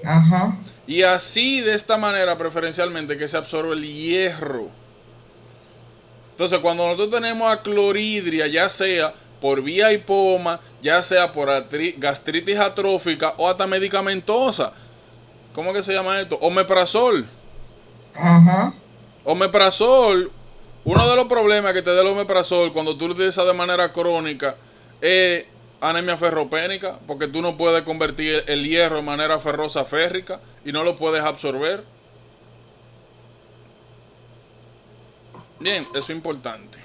Ajá. Y así, de esta manera, preferencialmente, que se absorbe el hierro. Entonces, cuando nosotros tenemos aclorhidria, ya sea por vía hipoma, ya sea por gastritis atrófica o hasta medicamentosa. ¿Cómo que se llama esto? Omeprazol. Ajá. Omeprazol, uno de los problemas que te da el omeprazol cuando tú lo utilizas de manera crónica es anemia ferropénica, porque tú no puedes convertir el hierro de manera ferrosa férrica y no lo puedes absorber. Bien, eso es importante.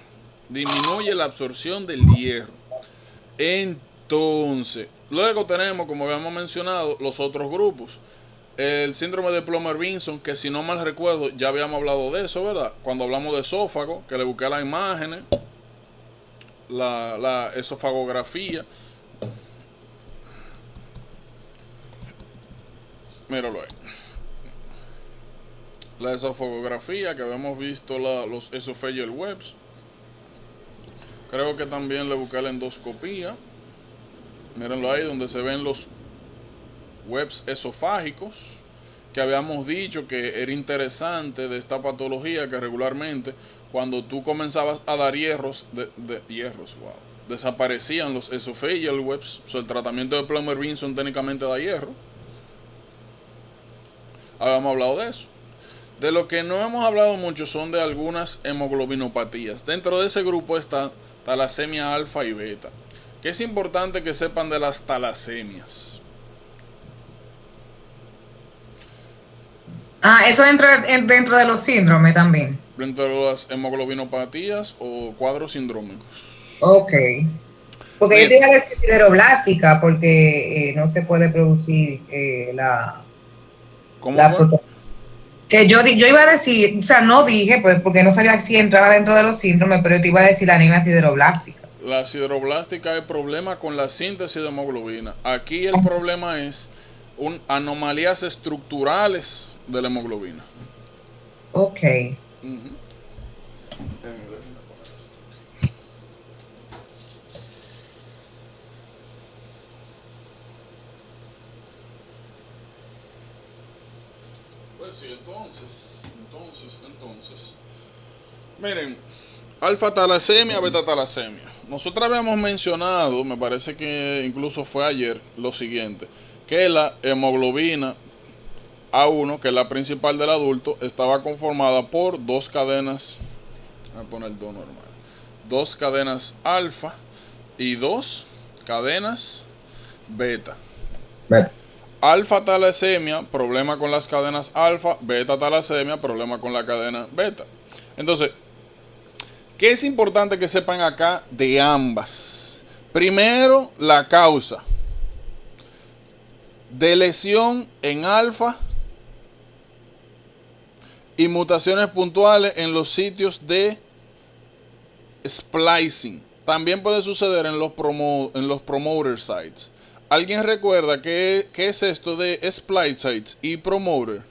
Disminuye la absorción del hierro. Entonces, luego tenemos, como habíamos mencionado, los otros grupos. El síndrome de Plummer-Vinson, que si no mal recuerdo, ya habíamos hablado de eso, ¿verdad? Cuando hablamos de esófago, que le busqué las imágenes, la esofagografía. Míralo ahí. La esofagografía, que habíamos visto los esophageal webs. Creo que también le busqué la endoscopía. Mírenlo ahí, donde se ven los webs esofágicos, que habíamos dicho que era interesante de esta patología, que regularmente cuando tú comenzabas a dar hierros, desaparecían los esophageal webs. O sea, el tratamiento de Plummer-Vinson técnicamente da hierro. Habíamos hablado de eso. De lo que no hemos hablado mucho son de algunas hemoglobinopatías. Dentro de ese grupo está talasemia alfa y beta, que es importante que sepan de las talasemias. Eso entra dentro de los síndromes también. Dentro de las hemoglobinopatías o cuadros sindrómicos. Ok. Porque yo te iba a decir sideroblástica, porque no se puede producir la... ¿Cómo la fue? Que yo iba a decir, o sea, no dije, pues, porque no sabía si entraba dentro de los síndromes, pero yo te iba a decir la anemia sideroblástica. La sideroblástica es problema con la síntesis de hemoglobina. Aquí el problema es anomalías estructurales de la hemoglobina. Ok. Pues sí, entonces. Miren, alfa talasemia, beta talasemia. Nosotros habíamos mencionado, me parece que incluso fue ayer, lo siguiente, que la hemoglobina A1, que es la principal del adulto, estaba conformada por dos cadenas, voy a poner 2 normal, dos cadenas alfa y dos cadenas beta. Alfa talasemia, problema con las cadenas alfa. Beta talasemia, problema con la cadena beta. Entonces, ¿qué es importante que sepan acá de ambas? Primero, la causa de lesión en alfa y mutaciones puntuales en los sitios de splicing. También puede suceder en los promoter sites. ¿Alguien recuerda qué es esto de splice sites y promoter?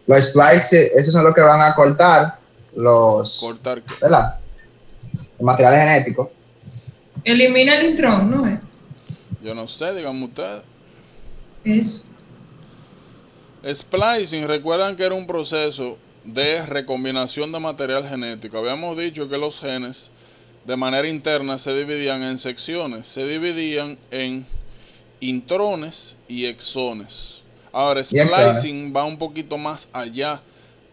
Los splice, esos son los que van a cortar los... ¿Cortar qué? ¿Verdad? Los materiales genéticos. Elimina el intrón, ¿no es? Yo no sé, díganme ustedes. Es. Splicing, recuerdan que era un proceso de recombinación de material genético. Habíamos dicho que los genes de manera interna se dividían en secciones, se dividían en intrones y exones. Ahora, splicing va un poquito más allá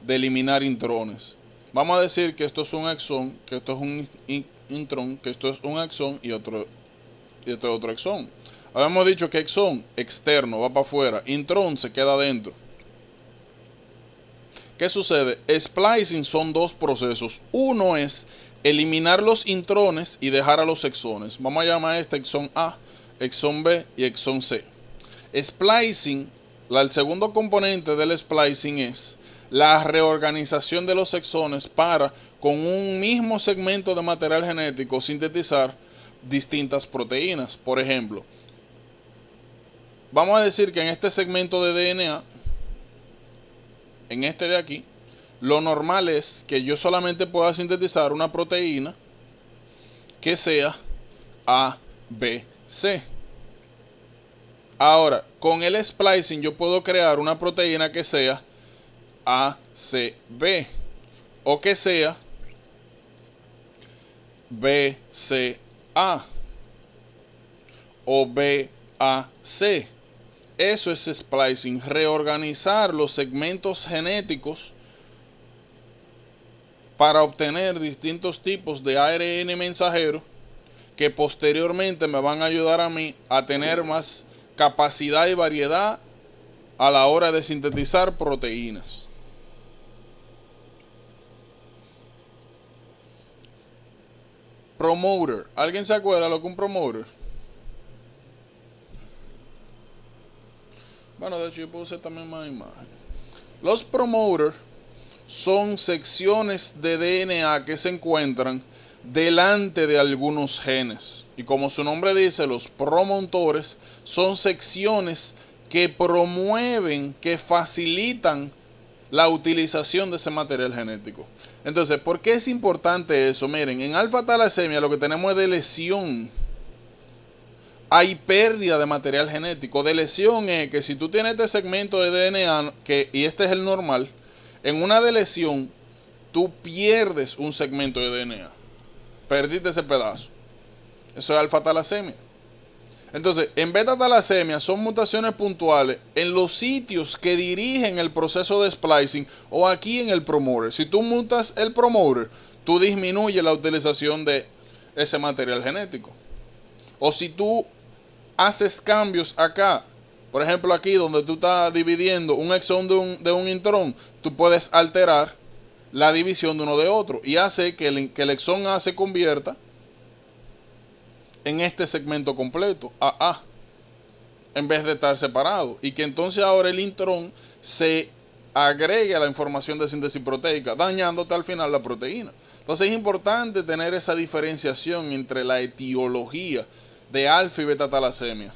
de eliminar intrones. Vamos a decir que esto es un exón, que esto es un intrón, que esto es un exón y esto es otro exón. Habíamos dicho que exón, externo, va para afuera, intrón se queda adentro. ¿Qué sucede? Splicing son dos procesos. Uno es eliminar los intrones y dejar a los exones. Vamos a llamar a este exón A, exón B y exón C. Splicing, el segundo componente del splicing es la reorganización de los exones para, con un mismo segmento de material genético, sintetizar distintas proteínas. Por ejemplo, vamos a decir que en este segmento de DNA, en este de aquí, lo normal es que yo solamente pueda sintetizar una proteína que sea A, B, C. Ahora, con el splicing yo puedo crear una proteína que sea A, C, B, o que sea B, C, A, o B, A, C. Eso es splicing, reorganizar los segmentos genéticos para obtener distintos tipos de ARN mensajero que posteriormente me van a ayudar a mí a tener más capacidad y variedad a la hora de sintetizar proteínas. Promoter. ¿Alguien se acuerda lo que es un promoter? Bueno, de hecho yo puse también más imagen. Los promoters son secciones de DNA que se encuentran delante de algunos genes. Y como su nombre dice, los promotores son secciones que promueven, que facilitan la utilización de ese material genético. Entonces, ¿por qué es importante eso? Miren, en alfa-talasemia lo que tenemos es de lesión. Hay pérdida de material genético. De lesión es que si tú tienes este segmento de DNA, y este es el normal, en una de lesión, tú pierdes un segmento de DNA. Perdiste ese pedazo. Eso es alfa-talasemia. Entonces, en beta-talasemia son mutaciones puntuales en los sitios que dirigen el proceso de splicing o aquí en el promoter. Si tú mutas el promoter, tú disminuyes la utilización de ese material genético. O si tú haces cambios acá, por ejemplo aquí donde tú estás dividiendo un exón de un intrón, tú puedes alterar la división de uno de otro y hace que el exón A se convierta en este segmento completo, AA, en vez de estar separado, y que entonces ahora el intrón se agregue a la información de síntesis proteica, dañándote al final la proteína. Entonces es importante tener esa diferenciación entre la etiología de alfa y beta talasemia.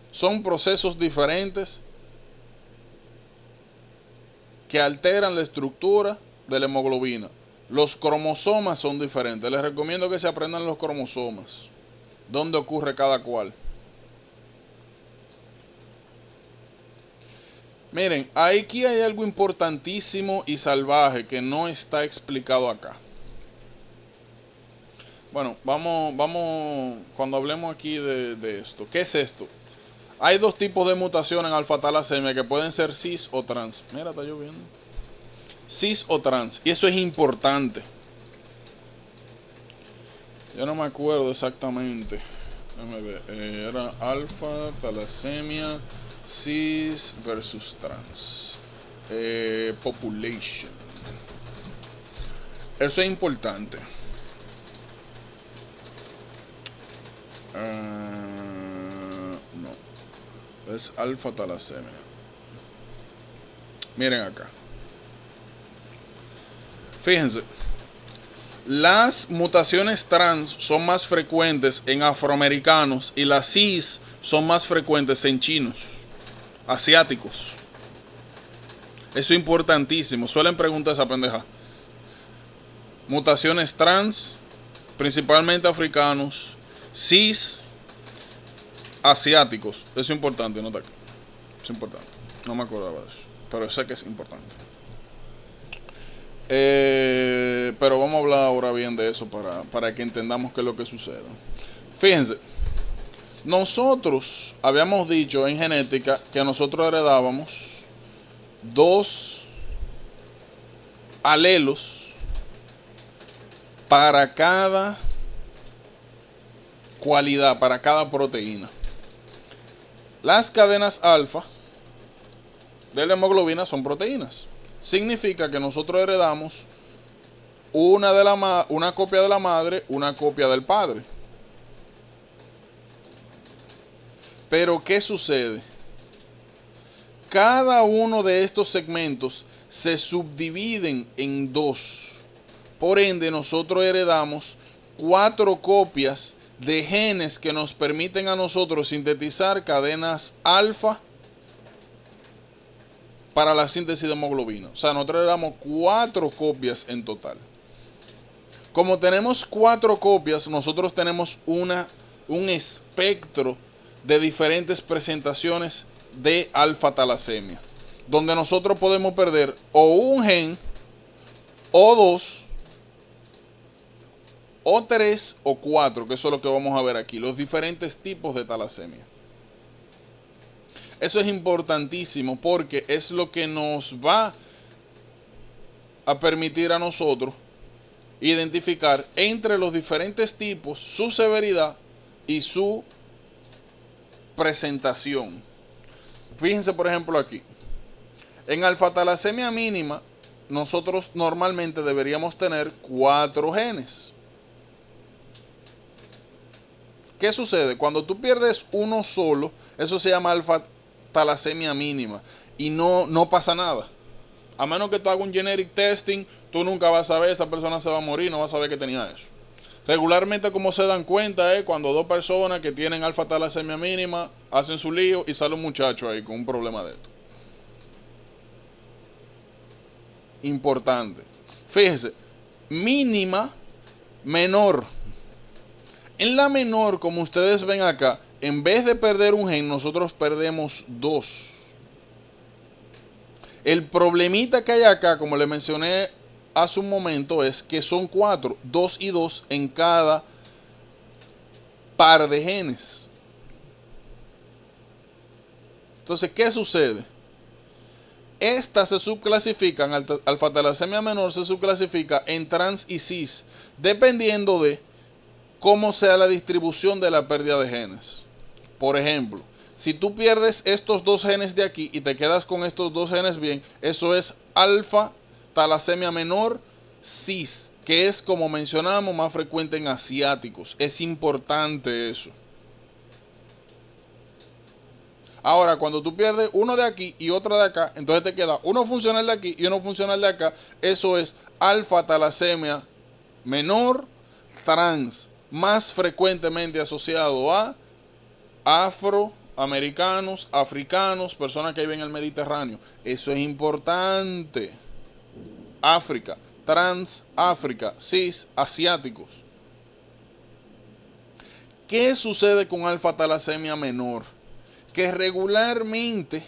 Son procesos diferentes que alteran la estructura de la hemoglobina. Los cromosomas son diferentes. Les recomiendo que se aprendan los cromosomas, dónde ocurre cada cual. Miren, aquí hay algo importantísimo y salvaje que no está explicado acá. Bueno, vamos cuando hablemos aquí de esto. ¿Qué es esto? Hay dos tipos de mutación en alfa-talasemia que pueden ser cis o trans. Mira, está lloviendo. Cis o trans. Y eso es importante. Yo no me acuerdo exactamente. Déjame ver. Era alfa-talasemia, cis versus trans. Population. Eso es importante. No. Es alfa-talasemia. Miren acá. Fíjense, las mutaciones trans son más frecuentes en afroamericanos y las cis son más frecuentes en chinos, asiáticos. Eso es importantísimo. Suelen preguntar esa pendeja. Mutaciones trans, principalmente africanos, cis, asiáticos. Eso es importante, nota aquí. Es importante. No me acordaba de eso. pero sé que es importante. Pero vamos a hablar ahora bien de eso para que entendamos qué es lo que sucede. Fíjense, nosotros habíamos dicho en genética que nosotros heredábamos 2 alelos para cada cualidad, para cada proteína. Las cadenas alfa de la hemoglobina son proteínas. Significa que nosotros heredamos una copia de la madre, una copia del padre. Pero ¿qué sucede? Cada uno de estos segmentos se subdividen en 2. Por ende, nosotros heredamos 4 copias de genes que nos permiten a nosotros sintetizar cadenas alfa para la síntesis de hemoglobina. O sea, nosotros heredamos 4 copias en total. Como tenemos 4 copias, nosotros tenemos un espectro de diferentes presentaciones de alfa-talasemia, donde nosotros podemos perder o un gen, o 2, o 3, o 4, que eso es lo que vamos a ver aquí, los diferentes tipos de talasemia. Eso es importantísimo porque es lo que nos va a permitir a nosotros identificar entre los diferentes tipos su severidad y su presentación. Fíjense por ejemplo aquí. En alfa-talasemia mínima, nosotros normalmente deberíamos tener 4 genes. ¿Qué sucede? Cuando tú pierdes uno solo, eso se llama alfa-talasemia mínima y no pasa nada. A menos que tú hagas un genetic testing, tú nunca vas a saber, esa persona se va a morir, no vas a saber que tenía eso. Regularmente, como se dan cuenta, es cuando 2 personas que tienen alfa-talasemia mínima hacen su lío y sale un muchacho ahí con un problema de esto. Importante. Fíjese, mínima, menor. En la menor, como ustedes ven acá, en vez de perder un gen, nosotros perdemos 2. El problemita que hay acá, como le mencioné hace un momento, es que son 4, 2 y 2 en cada par de genes. Entonces, ¿qué sucede? Estas se subclasifican, alfa-talasemia menor se subclasifica en trans y cis, dependiendo de cómo sea la distribución de la pérdida de genes. Por ejemplo, si tú pierdes estos 2 genes de aquí y te quedas con estos 2 genes bien, eso es alfa-talasemia menor cis, que es, como mencionamos, más frecuente en asiáticos. Es importante eso. Ahora, cuando tú pierdes uno de aquí y otro de acá, entonces te queda uno funcional de aquí y uno funcional de acá. Eso es alfa-talasemia menor trans, más frecuentemente asociado a afroamericanos, africanos, personas que viven en el Mediterráneo. Eso es importante. África, trans, África, cis, asiáticos. ¿Qué sucede con alfa-talasemia menor? Que regularmente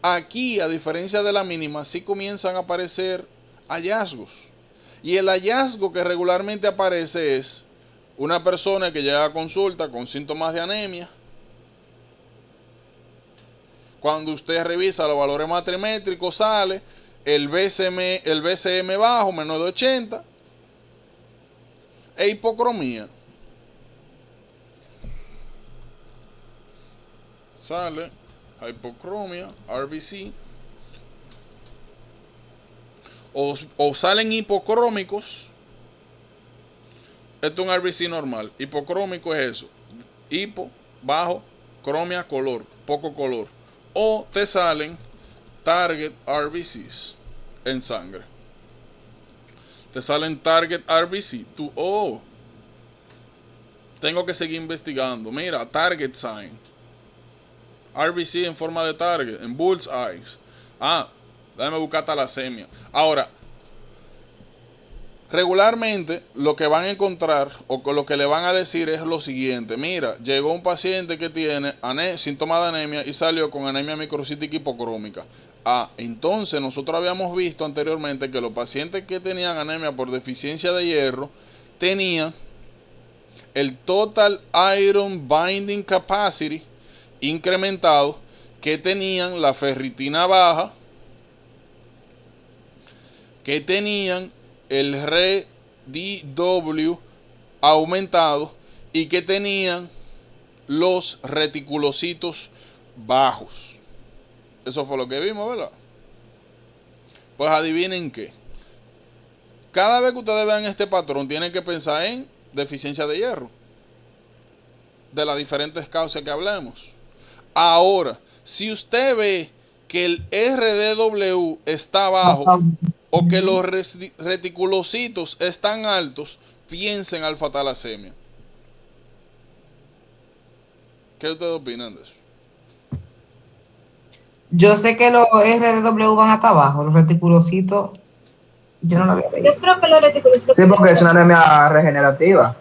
aquí, a diferencia de la mínima, sí comienzan a aparecer hallazgos. Y el hallazgo que regularmente aparece es una persona que llega a consulta con síntomas de anemia. Cuando usted revisa los valores matrimétricos, sale el BCM bajo, menos de 80, e hipocromía. Sale hipocromia, RBC, o salen hipocrómicos. Esto es un RBC normal. Hipocrómico es eso: hipo, bajo, cromia, color, poco color. O te salen target RBCs en sangre. Te salen target RBC. Tú, tengo que seguir investigando. Mira, target sign. RBC en forma de target, en bullseyes. Déjame buscar talasemia. Ahora, Regularmente lo que van a encontrar o lo que le van a decir es lo siguiente: mira, llegó un paciente que tiene síntomas de anemia y salió con anemia microcítica hipocrómica. Entonces nosotros habíamos visto anteriormente que los pacientes que tenían anemia por deficiencia de hierro tenían el Total Iron Binding Capacity incrementado, que tenían la ferritina baja, que tenían el RDW aumentado y que tenían los reticulocitos bajos. Eso fue lo que vimos, ¿verdad? Pues adivinen qué. Cada vez que ustedes vean este patrón, tienen que pensar en deficiencia de hierro, de las diferentes causas que hablemos. Ahora, si usted ve que el RDW está bajo o que los reticulocitos están altos, piensen en alfa-talasemia. ¿Qué ustedes opinan de eso? Yo sé que los RDW van hasta abajo, los reticulocitos, yo no lo había Yo leído. creo que los reticulocitos. Sí, porque es una anemia regenerativa,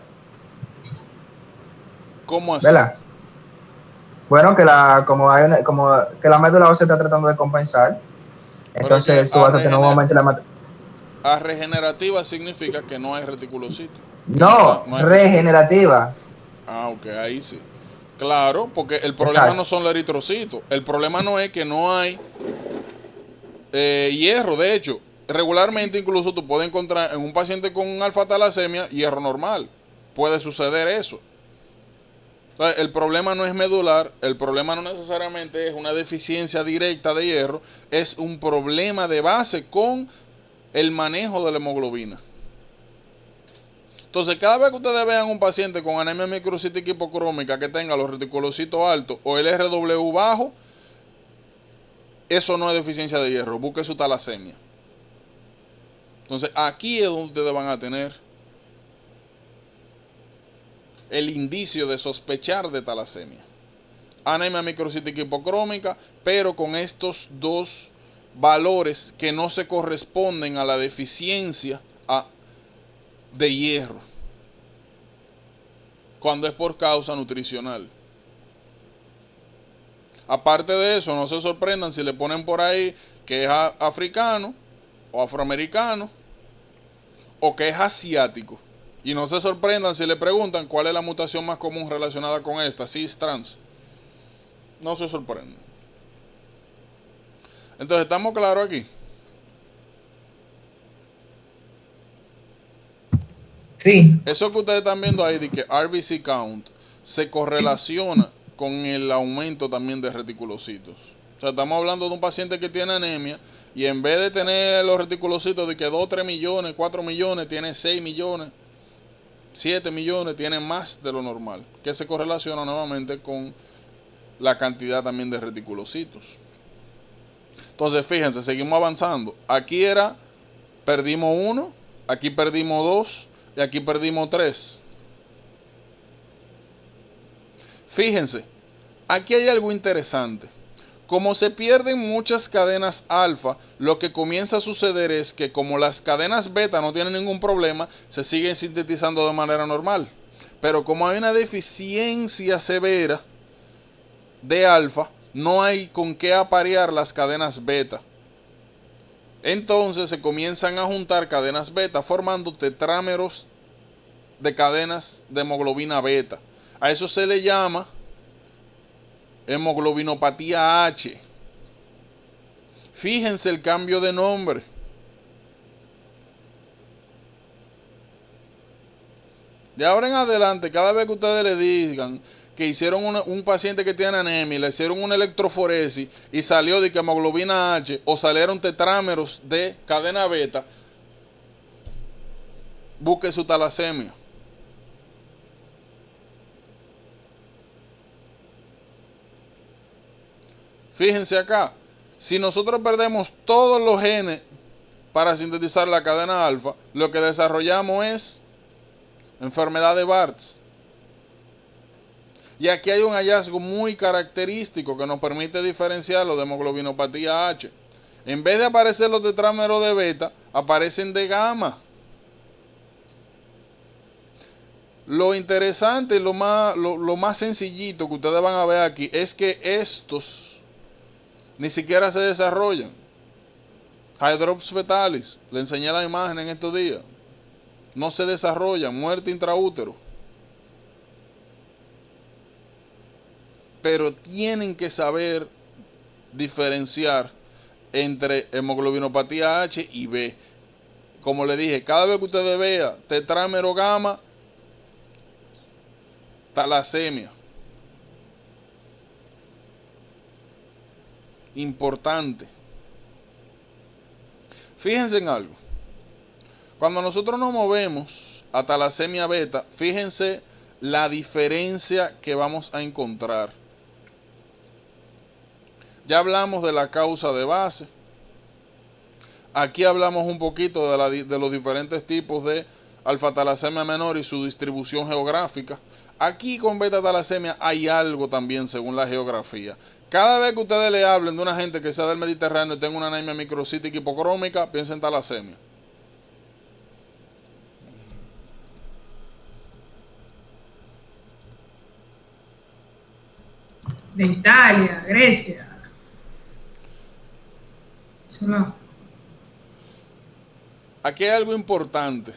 ¿Cómo así? ¿verdad? Bueno, que como que la médula ósea está tratando de compensar, entonces tú vas a tener un aumento en la regenerativa significa que no hay reticulocito. No, hay regenerativa. Ok, ahí sí. Claro, porque el problema Exacto. no son los eritrocitos. El problema no es que no hay hierro. De hecho, regularmente incluso tú puedes encontrar en un paciente con alfa-talasemia hierro normal. Puede suceder eso. Entonces, el problema no es medular, el problema no necesariamente es una deficiencia directa de hierro, es un problema de base con el manejo de la hemoglobina. Entonces, cada vez que ustedes vean un paciente con anemia microcítica hipocrómica que tenga los reticulocitos altos o el RW bajo, eso no es deficiencia de hierro, busque su talasemia. Entonces, aquí es donde ustedes van a tener el indicio de sospechar de talasemia. Anemia microcítica hipocrómica, pero con estos dos valores que no se corresponden a la deficiencia de hierro, cuando es por causa nutricional. Aparte de eso, no se sorprendan si le ponen por ahí que es africano o afroamericano o que es asiático. Y no se sorprendan si le preguntan cuál es la mutación más común relacionada con esta, cis trans. No se sorprendan. Entonces, ¿estamos claros aquí? Sí. Eso que ustedes están viendo ahí de que RBC count se correlaciona con el aumento también de reticulocitos. O sea, estamos hablando de un paciente que tiene anemia y en vez de tener los reticulocitos de que 2, 3 millones, 4 millones, tiene 6 millones, 7 millones, tiene más de lo normal, que se correlaciona nuevamente con la cantidad también de reticulocitos. Entonces, fíjense, seguimos avanzando. Aquí perdimos 1, aquí perdimos 2 y aquí perdimos 3. Fíjense, aquí hay algo interesante. Como se pierden muchas cadenas alfa, lo que comienza a suceder es que como las cadenas beta no tienen ningún problema, se siguen sintetizando de manera normal. Pero como hay una deficiencia severa de alfa, no hay con qué aparear las cadenas beta. Entonces se comienzan a juntar cadenas beta formando tetrámeros de cadenas de hemoglobina beta. A eso se le llama hemoglobinopatía H. Fíjense el cambio de nombre. De ahora en adelante, cada vez que ustedes le digan que hicieron un paciente que tiene anemia, le hicieron una electroforesis y salió de que hemoglobina H o salieron tetrámeros de cadena beta, busque su talasemia. Fíjense acá, si nosotros perdemos todos los genes para sintetizar la cadena alfa, lo que desarrollamos es enfermedad de Bartz. Y aquí hay un hallazgo muy característico que nos permite diferenciarlo de hemoglobinopatía H. En vez de aparecer los tetrámeros de beta, aparecen de gamma. Lo interesante y lo más sencillito que ustedes van a ver aquí es que estos ni siquiera se desarrollan. Hydrops fetalis, le enseñé la imagen en estos días. No se desarrollan, muerte intraútero. Pero tienen que saber diferenciar entre hemoglobinopatía H y B. Como le dije, cada vez que ustedes vean tetrámero gamma, talasemia. Importante. Fíjense en algo. Cuando nosotros nos movemos a talasemia beta, fíjense la diferencia que vamos a encontrar. Ya hablamos de la causa de base. Aquí hablamos un poquito de los diferentes tipos de alfa-talasemia menor y su distribución geográfica. Aquí con beta-talasemia hay algo también según la geografía. Cada vez que ustedes le hablen de una gente que sea del Mediterráneo y tenga una anemia microcítica hipocrómica, piensen en talasemia. De Italia, Grecia. Eso no. Aquí hay algo importante.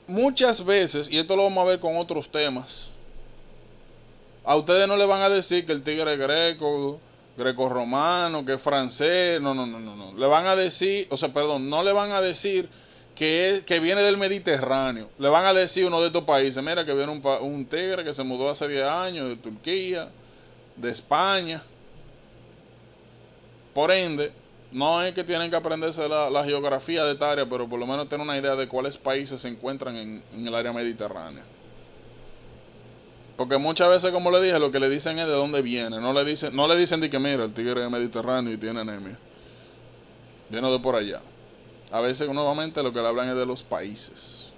Muchas veces, y esto lo vamos a ver con otros temas, a ustedes no le van a decir que el tigre es greco-romano, que es francés, no. Le van a decir, no le van a decir que viene del Mediterráneo. Le van a decir uno de estos países, mira que viene un tigre que se mudó hace 10 años de Turquía, de España. Por ende, no es que tienen que aprenderse la geografía de esta área, pero por lo menos tener una idea de cuáles países se encuentran en el área mediterránea. Porque muchas veces, como le dije, lo que le dicen es de dónde viene. No le dicen de que mira, el tigre es mediterráneo y tiene anemia. Viene de por allá. A veces nuevamente lo que le hablan es de los países.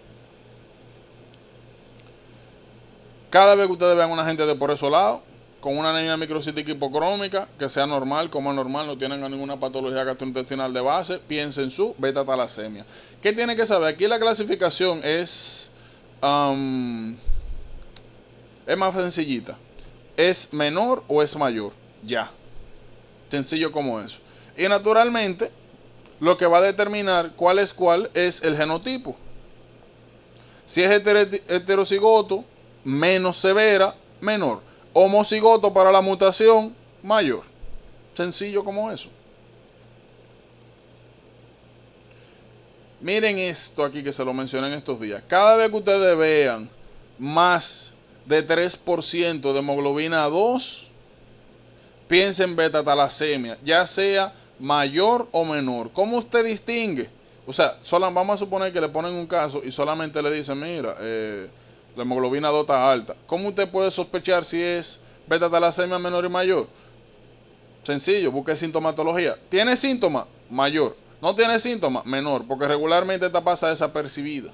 Cada vez que ustedes vean una gente de por esos lados, con una anemia microcítica hipocrómica, que sea normal, como es normal, no tienen ninguna patología gastrointestinal de base, piensen en su beta-talasemia. ¿Qué tiene que saber? Aquí la clasificación es más sencillita. ¿Es menor o es mayor? Ya. Sencillo como eso. Y naturalmente, lo que va a determinar cuál es el genotipo. Si es heterocigoto, menos severa, menor. Homocigoto para la mutación, mayor. Sencillo como eso. Miren esto aquí que se lo mencioné en estos días. Cada vez que ustedes vean más de 3% de hemoglobina 2, piensen en beta-talasemia, ya sea mayor o menor. ¿Cómo usted distingue? O sea, vamos a suponer que le ponen un caso y solamente le dicen, mira, la hemoglobina 2 está alta. ¿Cómo usted puede sospechar si es beta-talasemia menor y mayor? Sencillo, busque sintomatología. ¿Tiene síntomas? Mayor. ¿No tiene síntomas? Menor, porque regularmente esta pasa desapercibida.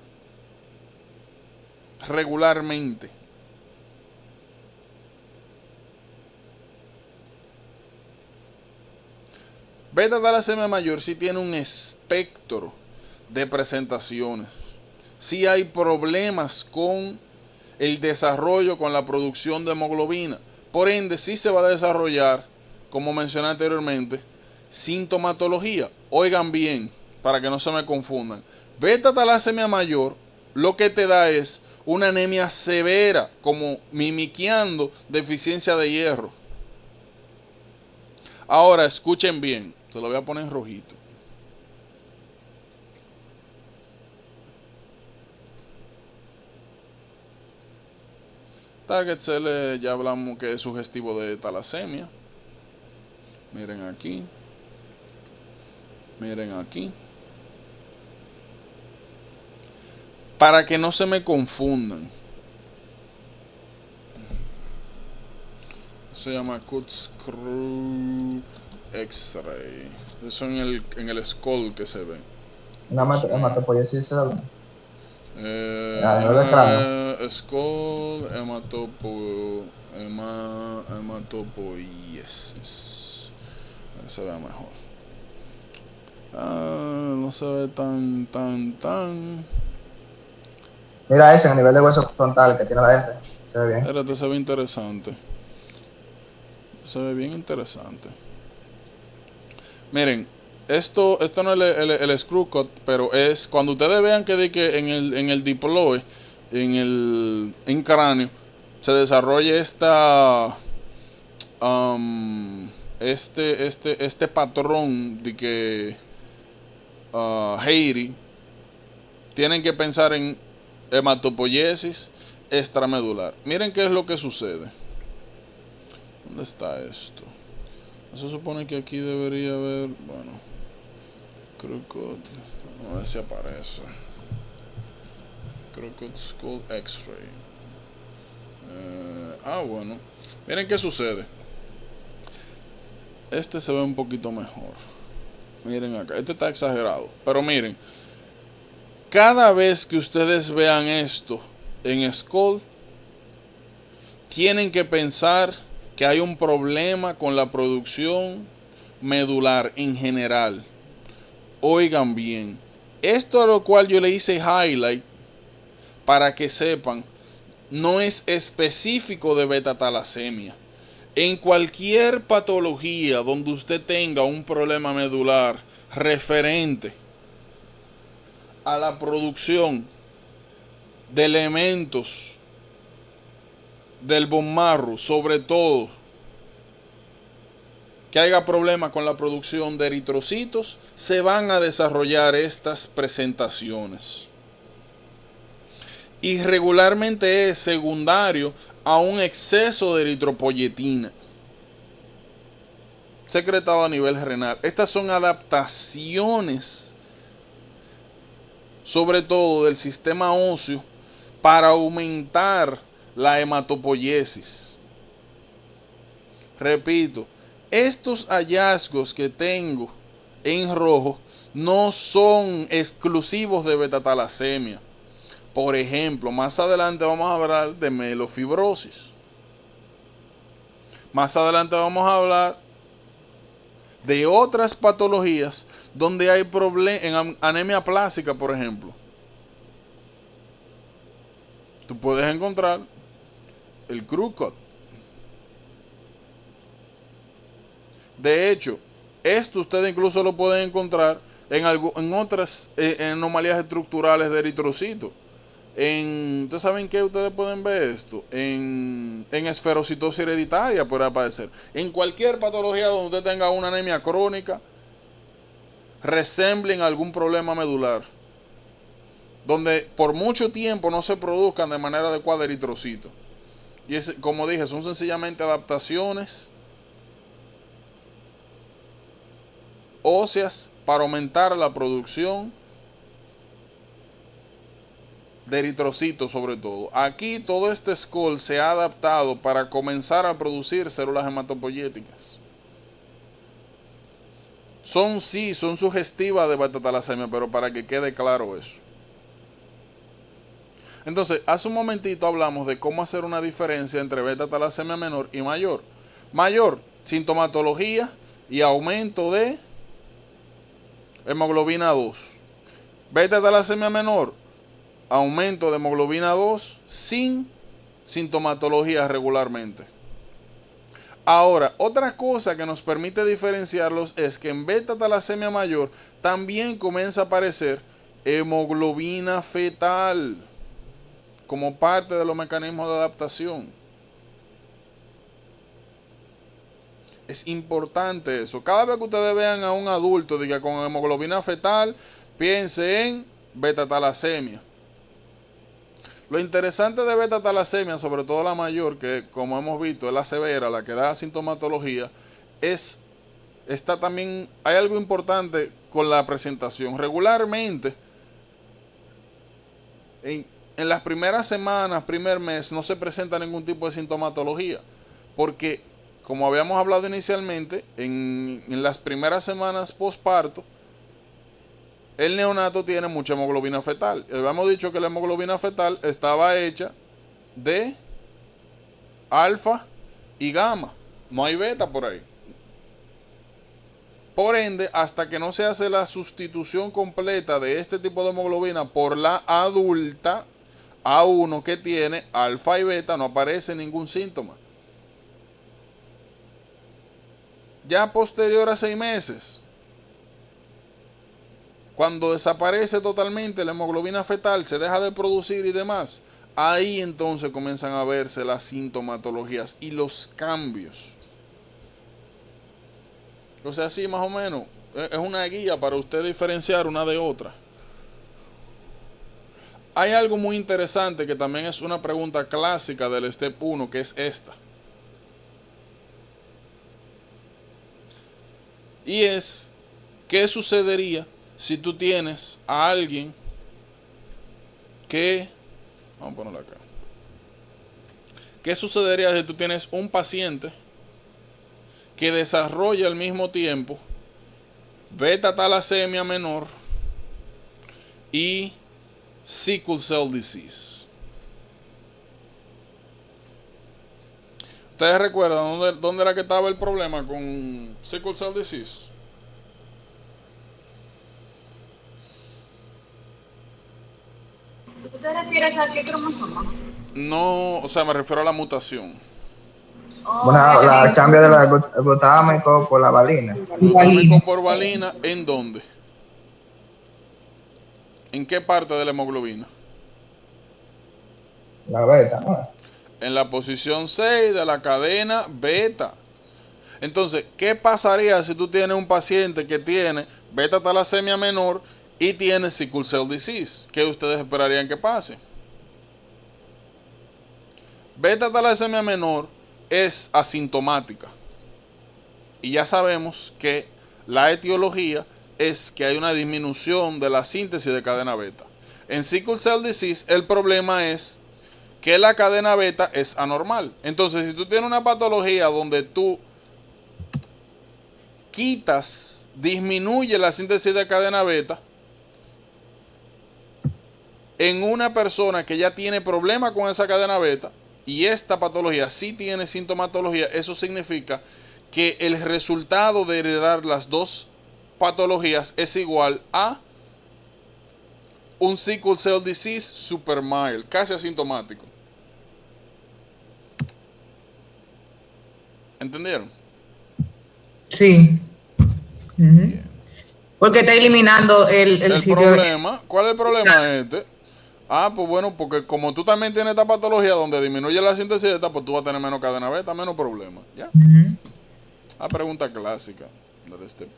Regularmente. Beta-talasemia mayor sí tiene un espectro de presentaciones. Sí hay problemas con el desarrollo, con la producción de hemoglobina. Por ende, sí se va a desarrollar, como mencioné anteriormente, sintomatología. Oigan bien, para que no se me confundan. Beta-talasemia mayor lo que te da es una anemia severa, como mimiqueando deficiencia de hierro. Ahora, escuchen bien. Se lo voy a poner en rojito. Target Cell, ya hablamos que es sugestivo de talasemia. Miren aquí. Miren aquí. Para que no se me confundan. Se llama Kutzcrew X-ray. Eso en el skull que se ve. Una hematopoiesis cerebral. Skull hematopoiesis. Se ve mejor. No se ve tan. Mira ese a nivel de hueso frontal que tiene la R. Se ve bien. Espérate, se ve interesante. Se ve bien interesante. Miren, esto no es el screw cut, pero es cuando ustedes vean que, en el deploy, en cráneo, se desarrolle este patrón de que Hairi, tienen que pensar en hematopoiesis extramedular. Miren qué es lo que sucede. ¿Dónde está esto? Se supone que aquí debería haber, bueno, creo que, a ver si aparece. Creo que Skull X-Ray. Bueno. Miren qué sucede. Este se ve un poquito mejor. Miren acá, este está exagerado. Pero miren, cada vez que ustedes vean esto en Skull, tienen que pensar que hay un problema con la producción medular en general. Oigan bien, esto a lo cual yo le hice highlight para que sepan, no es específico de beta-talasemia. En cualquier patología donde usted tenga un problema medular referente a la producción de elementos del bone marrow, sobre todo que haya problemas con la producción de eritrocitos, se van a desarrollar estas presentaciones. Y regularmente es secundario a un exceso de eritropoyetina secretado a nivel renal. Estas son adaptaciones, sobre todo del sistema óseo, para aumentar la hematopoiesis. Repito, estos hallazgos que tengo en rojo no son exclusivos de beta-talasemia. Por ejemplo, más adelante vamos a hablar de mielofibrosis. Más adelante vamos a hablar de otras patologías donde hay problemas, en anemia plástica, por ejemplo. Tú puedes encontrar el screw cut. De hecho, esto ustedes incluso lo pueden encontrar en otras anomalías estructurales de eritrocitos. ¿Ustedes saben qué? Ustedes pueden ver esto en esferocitosis hereditaria, puede aparecer. En cualquier patología donde usted tenga una anemia crónica, resemblen algún problema medular, donde por mucho tiempo no se produzcan de manera adecuada eritrocitos. Y como dije, son sencillamente adaptaciones óseas para aumentar la producción de eritrocitos, sobre todo. Aquí todo este skull se ha adaptado para comenzar a producir células hematopoyéticas. Son sugestivas de beta-talasemia, pero para que quede claro eso. Entonces, hace un momentito hablamos de cómo hacer una diferencia entre beta-talasemia menor y mayor. Mayor, sintomatología y aumento de hemoglobina 2. Beta-talasemia menor, aumento de hemoglobina 2 sin sintomatología regularmente. Ahora, otra cosa que nos permite diferenciarlos es que en beta-talasemia mayor también comienza a aparecer hemoglobina fetal como parte de los mecanismos de adaptación. Es importante eso. Cada vez que ustedes vean a un adulto diga con hemoglobina fetal, piense en beta-talasemia. Lo interesante de beta-talasemia, sobre todo la mayor, que como hemos visto es la severa, la que da sintomatología, está también, hay algo importante con la presentación. Regularmente, en las primeras semanas, primer mes, no se presenta ningún tipo de sintomatología, porque como habíamos hablado inicialmente, en las primeras semanas postparto, el neonato tiene mucha hemoglobina fetal. Habíamos dicho que la hemoglobina fetal estaba hecha de alfa y gamma. No hay beta por ahí. Por ende, hasta que no se hace la sustitución completa de este tipo de hemoglobina por la adulta, a uno que tiene alfa y beta no aparece ningún síntoma. Ya posterior a 6 meses, cuando desaparece totalmente la hemoglobina fetal, se deja de producir y demás, ahí entonces comienzan a verse las sintomatologías y los cambios. O sea, así más o menos, es una guía para usted diferenciar una de otra. Hay algo muy interesante que también es una pregunta clásica del Step 1, que es esta. Y es, ¿qué sucedería si tú tienes a alguien que... Vamos a ponerlo acá. ¿Qué sucedería si tú tienes un paciente que desarrolla al mismo tiempo beta talasemia menor y sickle cell disease? ¿Ustedes recuerdan dónde era que estaba el problema con sickle cell disease? ¿Tú te refieres a qué cromosoma? No, o sea, me refiero a la mutación. Bueno, el cambio de la glutámico por la valina. Glutámico por valina, ¿en dónde? ¿En qué parte de la hemoglobina? La beta, ¿no? En la posición 6 de la cadena beta. Entonces, ¿qué pasaría si tú tienes un paciente que tiene beta talasemia menor y tiene sickle cell disease? ¿Qué ustedes esperarían que pase? Beta talasemia menor es asintomática. Y ya sabemos que la etiología es que hay una disminución de la síntesis de cadena beta. En sickle cell disease el problema es que la cadena beta es anormal. Entonces, si tú tienes una patología donde tú disminuye la síntesis de cadena beta, en una persona que ya tiene problemas con esa cadena beta, y esta patología sí tiene sintomatología, eso significa que el resultado de heredar las dos patologías es igual a un sickle cell disease super mild, casi asintomático. ¿Entendieron? Sí. Porque está eliminando el sitio. Problema. ¿Cuál es el problema este? Pues bueno, porque como tú también tienes esta patología donde disminuye la síntesis de esta, pues tú vas a tener menos cadena beta, menos problema. ¿Ya? La pregunta clásica del Step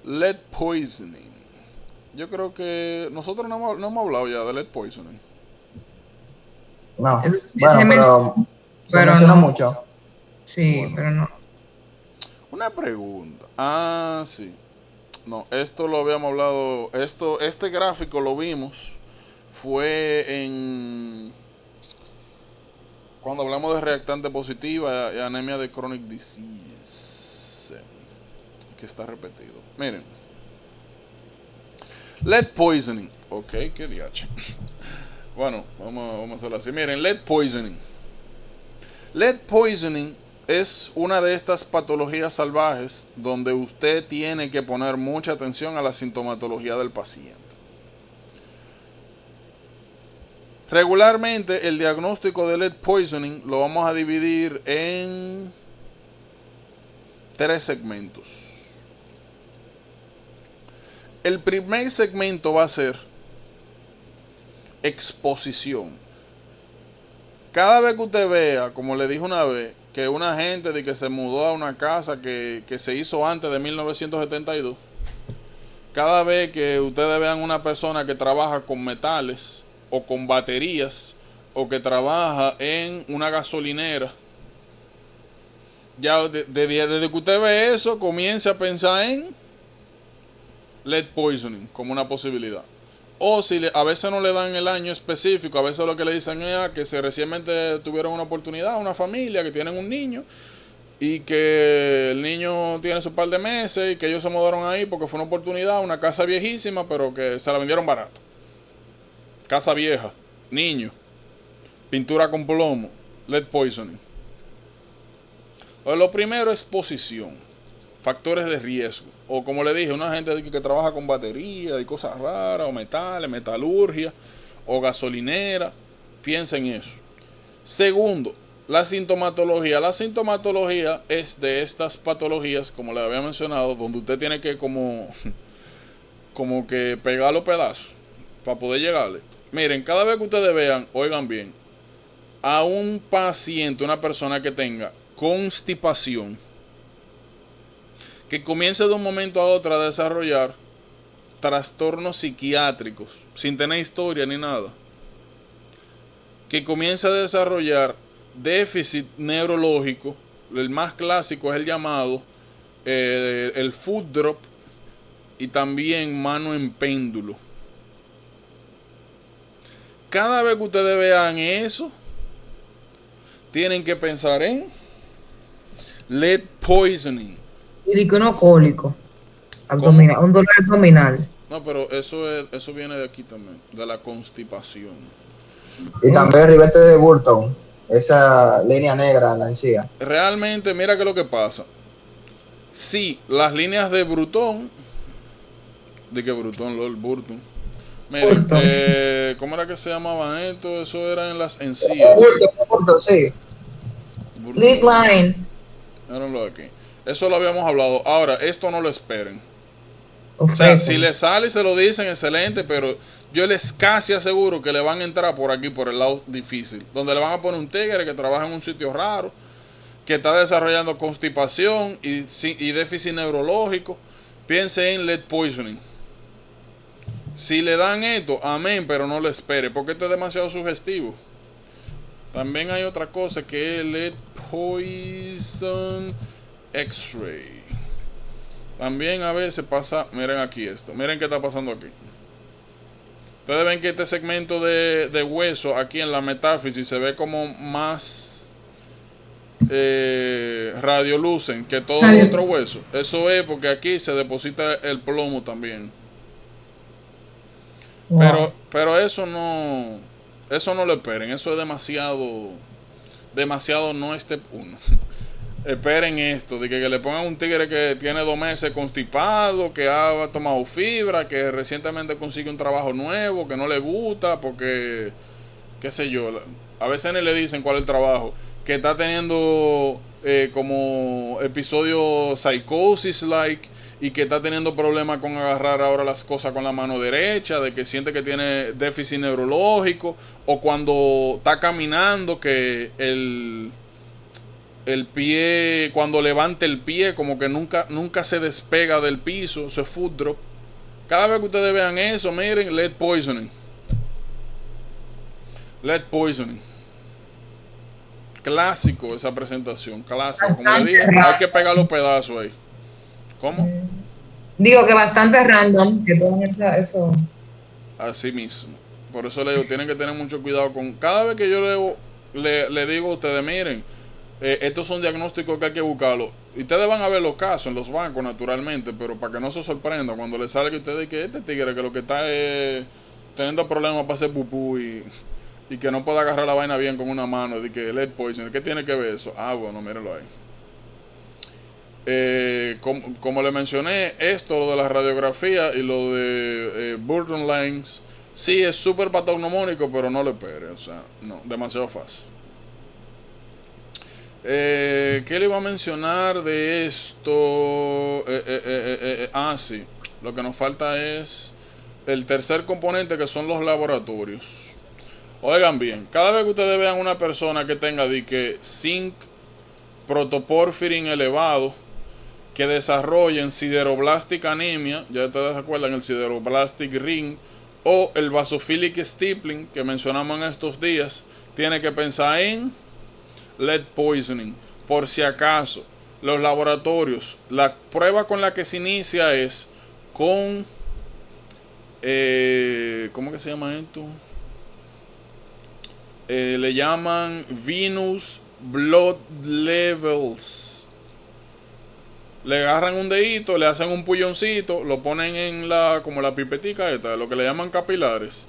1. Lead poisoning. Yo creo que nosotros no hemos hablado ya de lead poisoning. No, Bueno, pero se menciona no mucho. Sí, Bueno. pero no. Una pregunta. Sí. No, esto lo habíamos hablado. Este gráfico lo vimos. Fue cuando hablamos de reactante positiva y anemia de chronic disease. Que está repetido. Miren. Lead poisoning. Ok, qué diache. Bueno, vamos a hacerlo así. Miren, lead poisoning. Lead poisoning es una de estas patologías salvajes donde usted tiene que poner mucha atención a la sintomatología del paciente. Regularmente el diagnóstico de lead poisoning lo vamos a dividir en 3 segmentos. El primer segmento va a ser exposición. Cada vez que usted vea, como le dije una vez, que una gente de que se mudó a una casa que se hizo antes de 1972, cada vez que ustedes vean una persona que trabaja con metales o con baterías o que trabaja en una gasolinera, ya desde que usted ve eso, comience a pensar en lead poisoning como una posibilidad. O si a veces no le dan el año específico, a veces lo que le dicen es que recientemente tuvieron una oportunidad, una familia que tienen un niño y que el niño tiene su par de meses y que ellos se mudaron ahí porque fue una oportunidad, una casa viejísima, pero que se la vendieron barata. Casa vieja, niño, pintura con plomo, lead poisoning. Pues lo primero es exposición. factores de riesgo. O como le dije, una gente que trabaja con batería y cosas raras, o metales, metalurgia, o gasolinera, piensa en eso. Segundo, la sintomatología. La sintomatología es de estas patologías, como le había mencionado, donde usted tiene que como que pegar los pedazos para poder llegarle. Miren, cada vez que ustedes vean, oigan bien, a un paciente, una persona que tenga constipación, que comience de un momento a otro a desarrollar trastornos psiquiátricos, sin tener historia ni nada, que comience a desarrollar déficit neurológico, el más clásico es el llamado el foot drop y también mano en péndulo. Cada vez que ustedes vean eso, tienen que pensar en lead poisoning. Y digo uno cólico, abdominal, un dolor abdominal. No, pero eso viene de aquí también, de la constipación. Y también el ribete de Burton, esa línea negra en la encía. Realmente, mira qué es lo que pasa. Sí, las líneas de Bruton, Lord Burton. Miren, ¿cómo era que se llamaban esto? Eso era en las encías. Burton, sí. Lead line. Mírenlo aquí. Eso lo habíamos hablado. Ahora, esto no lo esperen. O O sea, si le sale y se lo dicen, excelente, pero yo les casi aseguro que le van a entrar por aquí, por el lado difícil, donde le van a poner un tigre que trabaja en un sitio raro, que está desarrollando constipación y déficit neurológico. Piense en lead poisoning. Si le dan esto, amén, pero no lo espere, porque esto es demasiado sugestivo. También hay otra cosa que es lead poison X-ray. También a veces pasa, miren aquí esto, miren qué está pasando aquí. Ustedes ven que este segmento de hueso aquí en la metáfisis se ve como más radiolucen que todo el otro hueso. Eso es porque aquí se deposita el plomo también. Wow. Pero eso no lo esperen, eso es demasiado no step 1. Esperen esto, de que le pongan un tigre que tiene 2 meses constipado, que ha tomado fibra, que recientemente consigue un trabajo nuevo, que no le gusta, porque, qué sé yo, a veces ni le dicen cuál es el trabajo, que está teniendo como episodio psicosis-like, y que está teniendo problemas con agarrar ahora las cosas con la mano derecha, de que siente que tiene déficit neurológico, o cuando está caminando, que el pie, cuando levanta el pie, como que nunca se despega del piso, eso es foot drop. Cada vez que ustedes vean eso, miren, lead poisoning. Lead poisoning. Clásico esa presentación, clásico. Como le dije, hay que pegar los pedazos ahí. ¿Cómo? Digo que bastante random que pongan eso. Así mismo. Por eso le digo, tienen que tener mucho cuidado con... Cada vez que yo le digo a ustedes, miren, estos son diagnósticos que hay que buscarlo. Y ustedes van a ver los casos en los bancos, naturalmente, pero para que no se sorprenda cuando les sale que ustedes que este tigre que lo que está es teniendo problemas para hacer pupú y que no pueda agarrar la vaina bien con una mano, de que lead poison, ¿qué tiene que ver eso? Ah, bueno, mírenlo ahí. Como le mencioné, esto, lo de la radiografía y lo de Burton Lines, sí es súper patognomónico, pero no le espere, o sea, no, demasiado fácil. ¿Qué le iba a mencionar de esto? Sí, lo que nos falta es el tercer componente, que son los laboratorios. Oigan bien, cada vez que ustedes vean una persona que tenga de que zinc protoporfirin elevado, que desarrollen sideroblastic anemia, ya ustedes recuerdan el sideroblastic ring, o el basophilic stippling que mencionamos en estos días, tiene que pensar en lead poisoning. Por si acaso, los laboratorios, la prueba con la que se inicia es con ¿cómo que se llama esto? Le llaman venous blood levels. Le agarran un dedito, le hacen un pulloncito, lo ponen en como la pipetica esta, lo que le llaman capilares,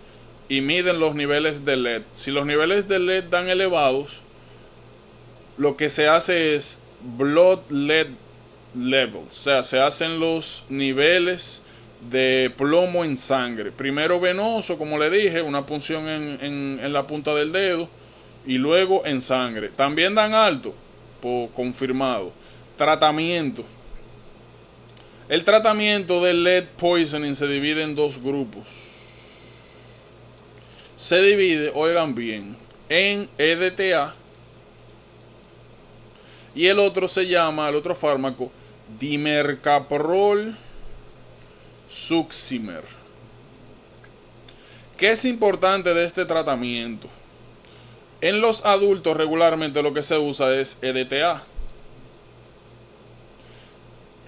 y miden los niveles de lead. Si los niveles de lead dan elevados, lo que se hace es blood lead levels, o sea, se hacen los niveles de plomo en sangre. Primero venoso, como le dije, una punción en la punta del dedo, y luego en sangre. También dan alto, confirmado. Tratamiento. El tratamiento del lead poisoning se divide en dos grupos. Se divide, oigan bien, en EDTA, y el otro se llama, el otro fármaco, dimercaprol succimer. ¿Qué es importante de este tratamiento? En los adultos regularmente lo que se usa es EDTA.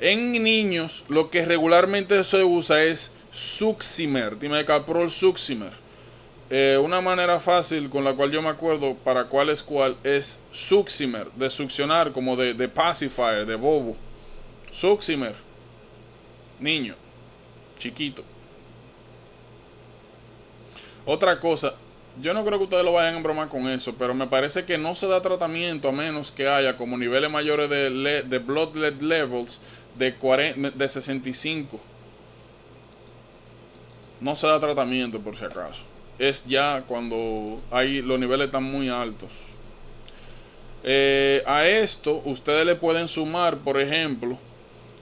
En niños lo que regularmente se usa es succimer, dimercaprol succimer. Una manera fácil con la cual yo me acuerdo para cuál es cuál es succimer, de succionar, como de pacifier, de bobo. Succimer, niño, chiquito. Otra cosa, yo no creo que ustedes lo vayan a bromar con eso, pero me parece que no se da tratamiento a menos que haya como niveles mayores de blood lead levels de 65. No se da tratamiento por si acaso. Es ya cuando los niveles están muy altos. A esto ustedes le pueden sumar, por ejemplo,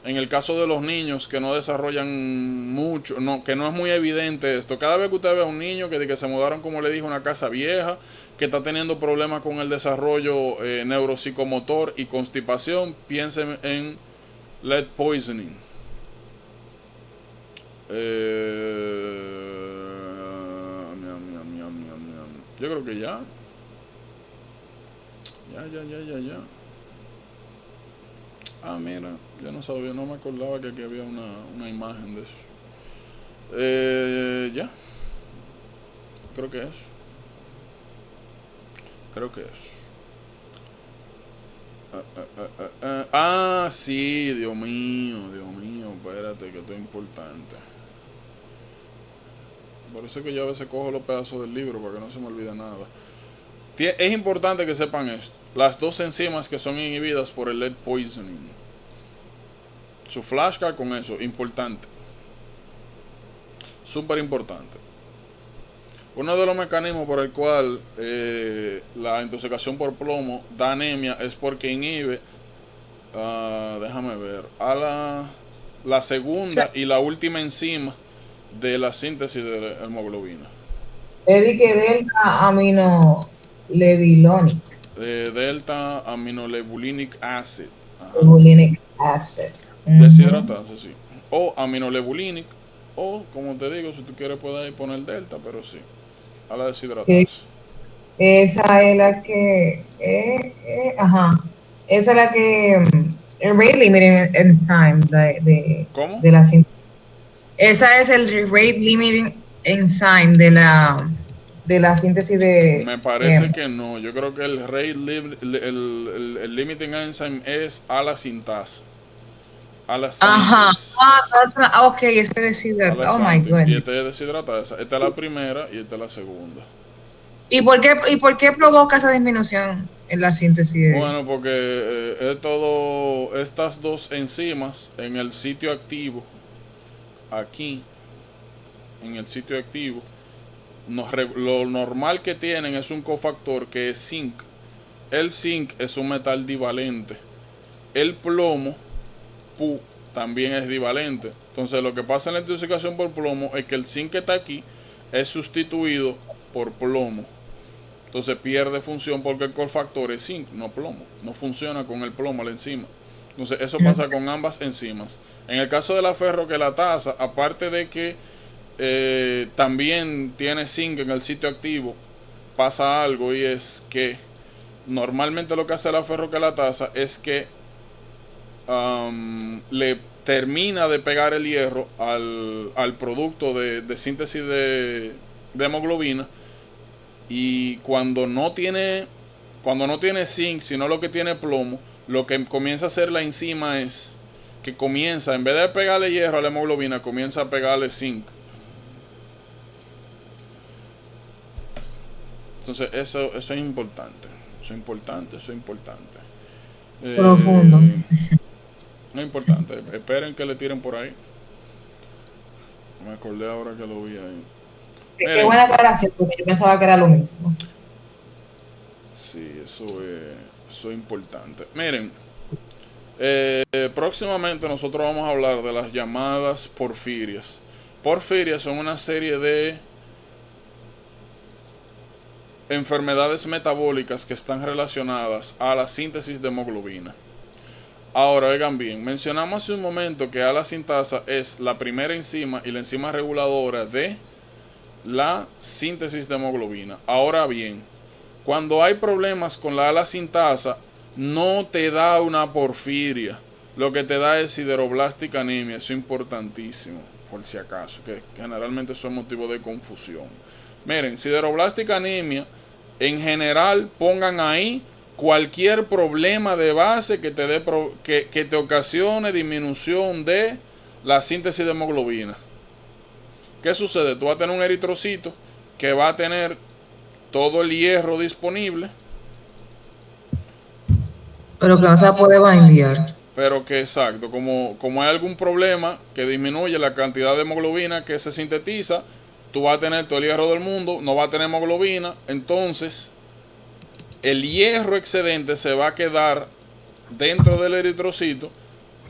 en el caso de los niños que no desarrollan mucho, que no es muy evidente esto. Cada vez que usted ve a un niño que se mudaron, como le dije, a una casa vieja, que está teniendo problemas con el desarrollo neuropsicomotor y constipación, piensen en lead poisoning. Yo creo que ya. Ya. Ah, mira, ya no sabía, no me acordaba que aquí había una imagen de eso. Ya. Creo que es. Sí, Dios mío, espérate, que esto es importante. Por eso es que yo a veces cojo los pedazos del libro para que no se me olvide nada. Es importante que sepan esto. Las dos enzimas que son inhibidas por el lead poisoning. Su flashcard con eso, importante. Súper importante. Uno de los mecanismos por el cual la intoxicación por plomo da anemia es porque inhibe, déjame ver, a la segunda y la última enzima de la síntesis de la hemoglobina. Que delta aminolevilonic. Delta aminolevulinic acid. Levulinic acid. Deshidratase, sí. O aminolevulinic, o como te digo, si tú quieres puedes poner delta, pero sí, a la deshidratación. Esa es la que esa es la que el rate limiting enzyme ¿Cómo? de la síntesis. Esa es el rate limiting enzyme de la síntesis de. Me parece que no. Yo creo que el rate el limiting enzyme es a la sintasa. A la síntesis. Ok, este deshidrata. Oh my God. Y este es deshidratada. Esta es la primera y esta es la segunda. ¿Y por qué provoca esa disminución en la síntesis? Bueno, porque estas dos enzimas en el sitio activo, aquí, en el sitio activo, lo normal que tienen es un cofactor que es zinc. El zinc es un metal divalente. El plomo, Pu, también es divalente. Entonces lo que pasa en la intoxicación por plomo es que el zinc que está aquí es sustituido por plomo. Entonces pierde función porque el cofactor es zinc, no plomo. No funciona con el plomo la enzima. Entonces eso pasa con ambas enzimas. En el caso de la ferroquelatasa, aparte de que también tiene zinc en el sitio activo, pasa algo, y es que normalmente lo que hace la ferroquelatasa es que le termina de pegar el hierro al producto de síntesis de hemoglobina, y cuando no tiene zinc, sino lo que tiene plomo, lo que comienza a hacer la enzima es que comienza, en vez de pegarle hierro a la hemoglobina, comienza a pegarle zinc. Entonces eso es importante. Eso es importante. Profundo. No es importante. Esperen que le tiren por ahí. Me acordé ahora que lo vi ahí. Qué Miren. buena aclaración, porque yo pensaba que era lo mismo. Sí, eso es importante. Miren, próximamente nosotros vamos a hablar de las llamadas porfirias. Porfirias son una serie de enfermedades metabólicas que están relacionadas a la síntesis de hemoglobina. Ahora, oigan bien, mencionamos hace un momento que la sintasa es la primera enzima y la enzima reguladora de la síntesis de hemoglobina. Ahora bien, cuando hay problemas con la sintasa, no te da una porfiria. Lo que te da es sideroblástica anemia. Eso es importantísimo, por si acaso, que generalmente eso es motivo de confusión. Miren, sideroblástica anemia, en general, pongan ahí cualquier problema de base que te ocasione disminución de la síntesis de hemoglobina. ¿Qué sucede? Tú vas a tener un eritrocito que va a tener todo el hierro disponible, Pero que no se puede bandear. pero que exacto, como hay algún problema que disminuye la cantidad de hemoglobina que se sintetiza, tú vas a tener todo el hierro del mundo, no va a tener hemoglobina, entonces el hierro excedente se va a quedar dentro del eritrocito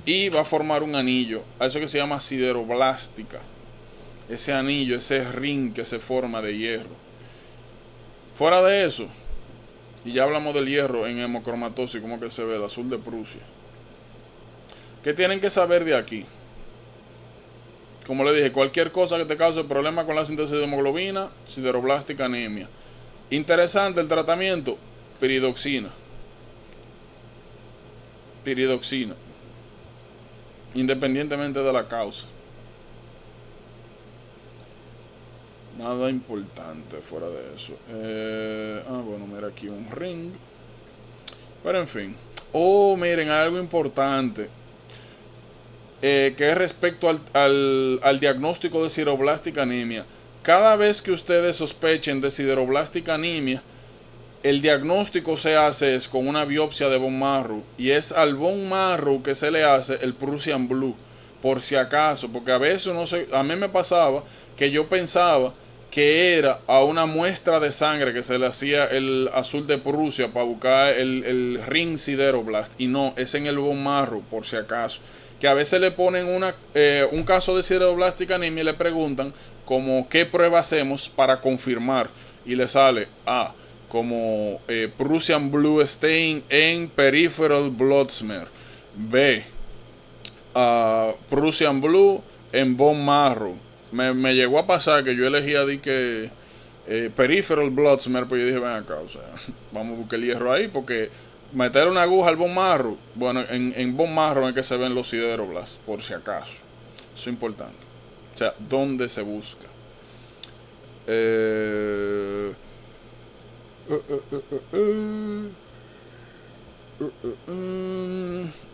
y va a formar un anillo, a eso que se llama sideroblástica, ese anillo, ese ring que se forma de hierro. Fuera de eso, y ya hablamos del hierro en hemocromatosis, como que se ve el azul de Prusia. ¿Qué tienen que saber de aquí? Como le dije, cualquier cosa que te cause problema con la síntesis de hemoglobina, sideroblástica anemia. Interesante el tratamiento, piridoxina. Piridoxina. Independientemente de la causa. Nada importante fuera de eso. Bueno, mira aquí un ring. Pero en fin. Miren, hay algo importante. Que es respecto al diagnóstico de sideroblástica anemia. Cada vez que ustedes sospechen de sideroblástica anemia, el diagnóstico se hace es con una biopsia de bone marrow. Y es al bone marrow que se le hace el Prussian Blue. Por si acaso. Porque a veces a mí me pasaba que yo pensaba que era a una muestra de sangre que se le hacía el azul de Prusia para buscar el ring sideroblast. Y no, es en el bone marrow, por si acaso. Que a veces le ponen un caso de sideroblástica anemia y le preguntan como qué prueba hacemos para confirmar. Y le sale como Prussian Blue Stain en Peripheral Blood Smear. B. Prussian Blue en bone marrow. Me llegó a pasar que yo elegía Peripheral Blood Smear, pues yo dije, ven acá, o sea, vamos a buscar el hierro ahí, porque meter una aguja al bone marrow, bueno, en bone marrow es que se ven los sideroblasts, por si acaso. Eso es importante. O sea, ¿dónde se busca?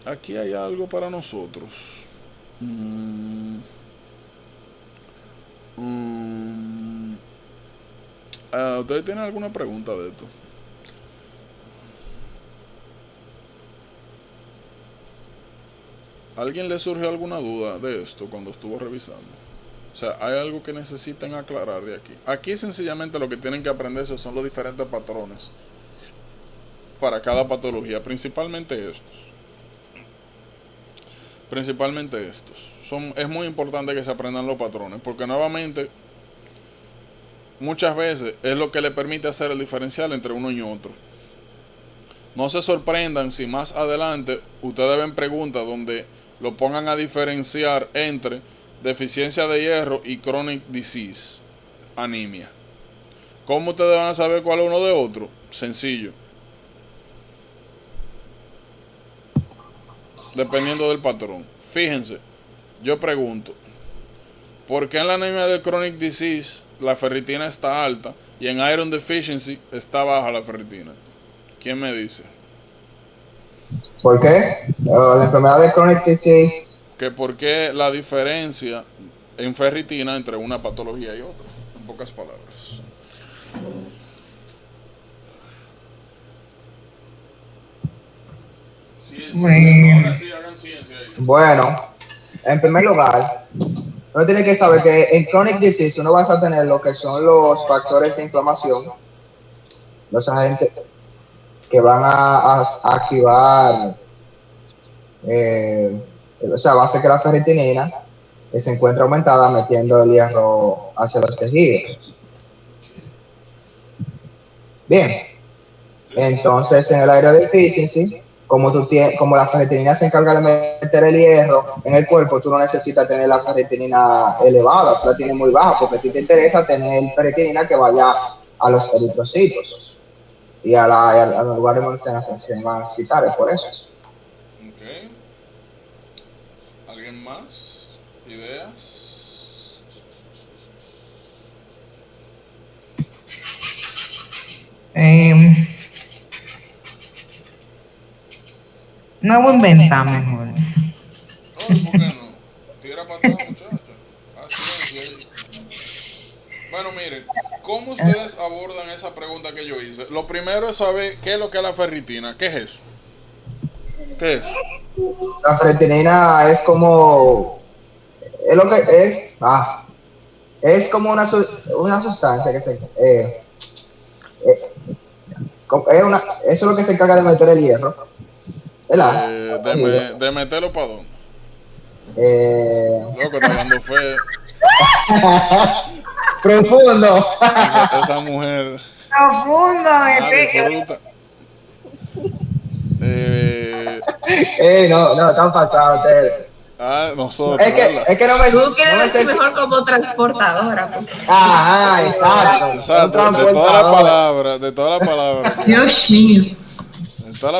Aquí hay algo para nosotros. ¿Ustedes tienen alguna pregunta de esto? ¿Alguien le surgió alguna duda de esto cuando estuvo revisando? O sea, ¿hay algo que necesitan aclarar de aquí? Aquí sencillamente lo que tienen que aprenderse son los diferentes patrones para cada patología, principalmente estos. Es muy importante que se aprendan los patrones, porque nuevamente muchas veces es lo que le permite hacer el diferencial entre uno y otro. No se sorprendan si más adelante ustedes ven preguntas donde lo pongan a diferenciar entre deficiencia de hierro y chronic disease, anemia. ¿Cómo ustedes van a saber cuál es uno de otro? Sencillo. Dependiendo del patrón. Fíjense, yo pregunto, ¿por qué en la anemia de chronic disease la ferritina está alta y en iron deficiency está baja la ferritina? ¿Quién me dice? ¿Por qué? La enfermedad de chronic disease. Que por qué la diferencia en ferritina entre una patología y otra, en pocas palabras. Bueno. Ahora sí, Hagan ciencia ahí. Bueno, en primer lugar, uno tiene que saber que en chronic disease uno va a tener lo que son los factores de inflamación, los agentes que van a activar, o sea, va a hacer que la ferritinina se encuentre aumentada metiendo el hierro hacia los tejidos. Bien, entonces en el iron deficiency, como la ferritinina se encarga de meter el hierro en el cuerpo, tú no necesitas tener la ferritinina elevada, tú la tienes muy baja, porque a ti te interesa tener ferritinina que vaya a los eritrocitos y a los lugares donde se necesitan, por eso. Ok. ¿Alguien más? ¿Ideas? No voy a inventar mejor. No, ¿por qué no? Tira para atrás, muchachos. Ciencia ahí. Bueno, miren, ¿cómo ustedes abordan esa pregunta que yo hice? Lo primero es saber qué es lo que es la ferritina. ¿Qué es eso? ¿Qué es? La ferritinina es como, es lo que es como una sustancia que eso es lo que se encarga de meter el hierro, ¿verdad? De meterlo para dónde. Loco, está hablando feo. Profundo. Esa mujer. Profundo, Fruta. No, están pasados ustedes. Nosotros. Es que no me Tú quieres no me decir sé mejor como transportadora. Porque... Exacto. De toda la palabra. De toda la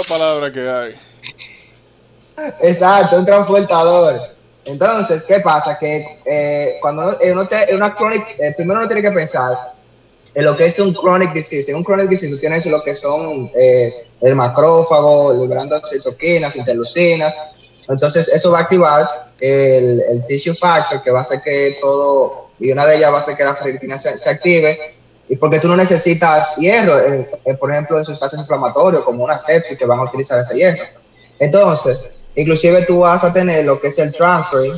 palabra que hay. Exacto, un transportador. Entonces, ¿qué pasa? Que cuando una chronic, primero uno tiene que pensar en lo que es un chronic disease. En un chronic disease tú tienes lo que son el macrófago, liberando citoquinas, interleucinas. Entonces, eso va a activar el tissue factor, que va a hacer que todo, y una de ellas va a hacer que la ferritina se active, y porque tú no necesitas hierro, por ejemplo, en sustancias inflamatorias, como una sepsis, que van a utilizar ese hierro. Entonces, inclusive tú vas a tener lo que es el transferrin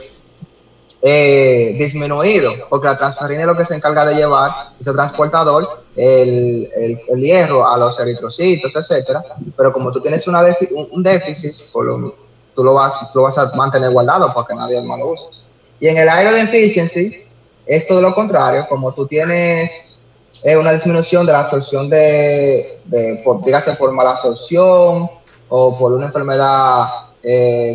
disminuido, porque la transferrina es lo que se encarga de llevar ese transportador, el hierro a los eritrocitos, etcétera. Pero como tú tienes un déficit, tú lo vas a mantener guardado para que nadie más lo use. Y en el iron deficiency es todo lo contrario, como tú tienes una disminución de la absorción dígase por mala absorción o por una enfermedad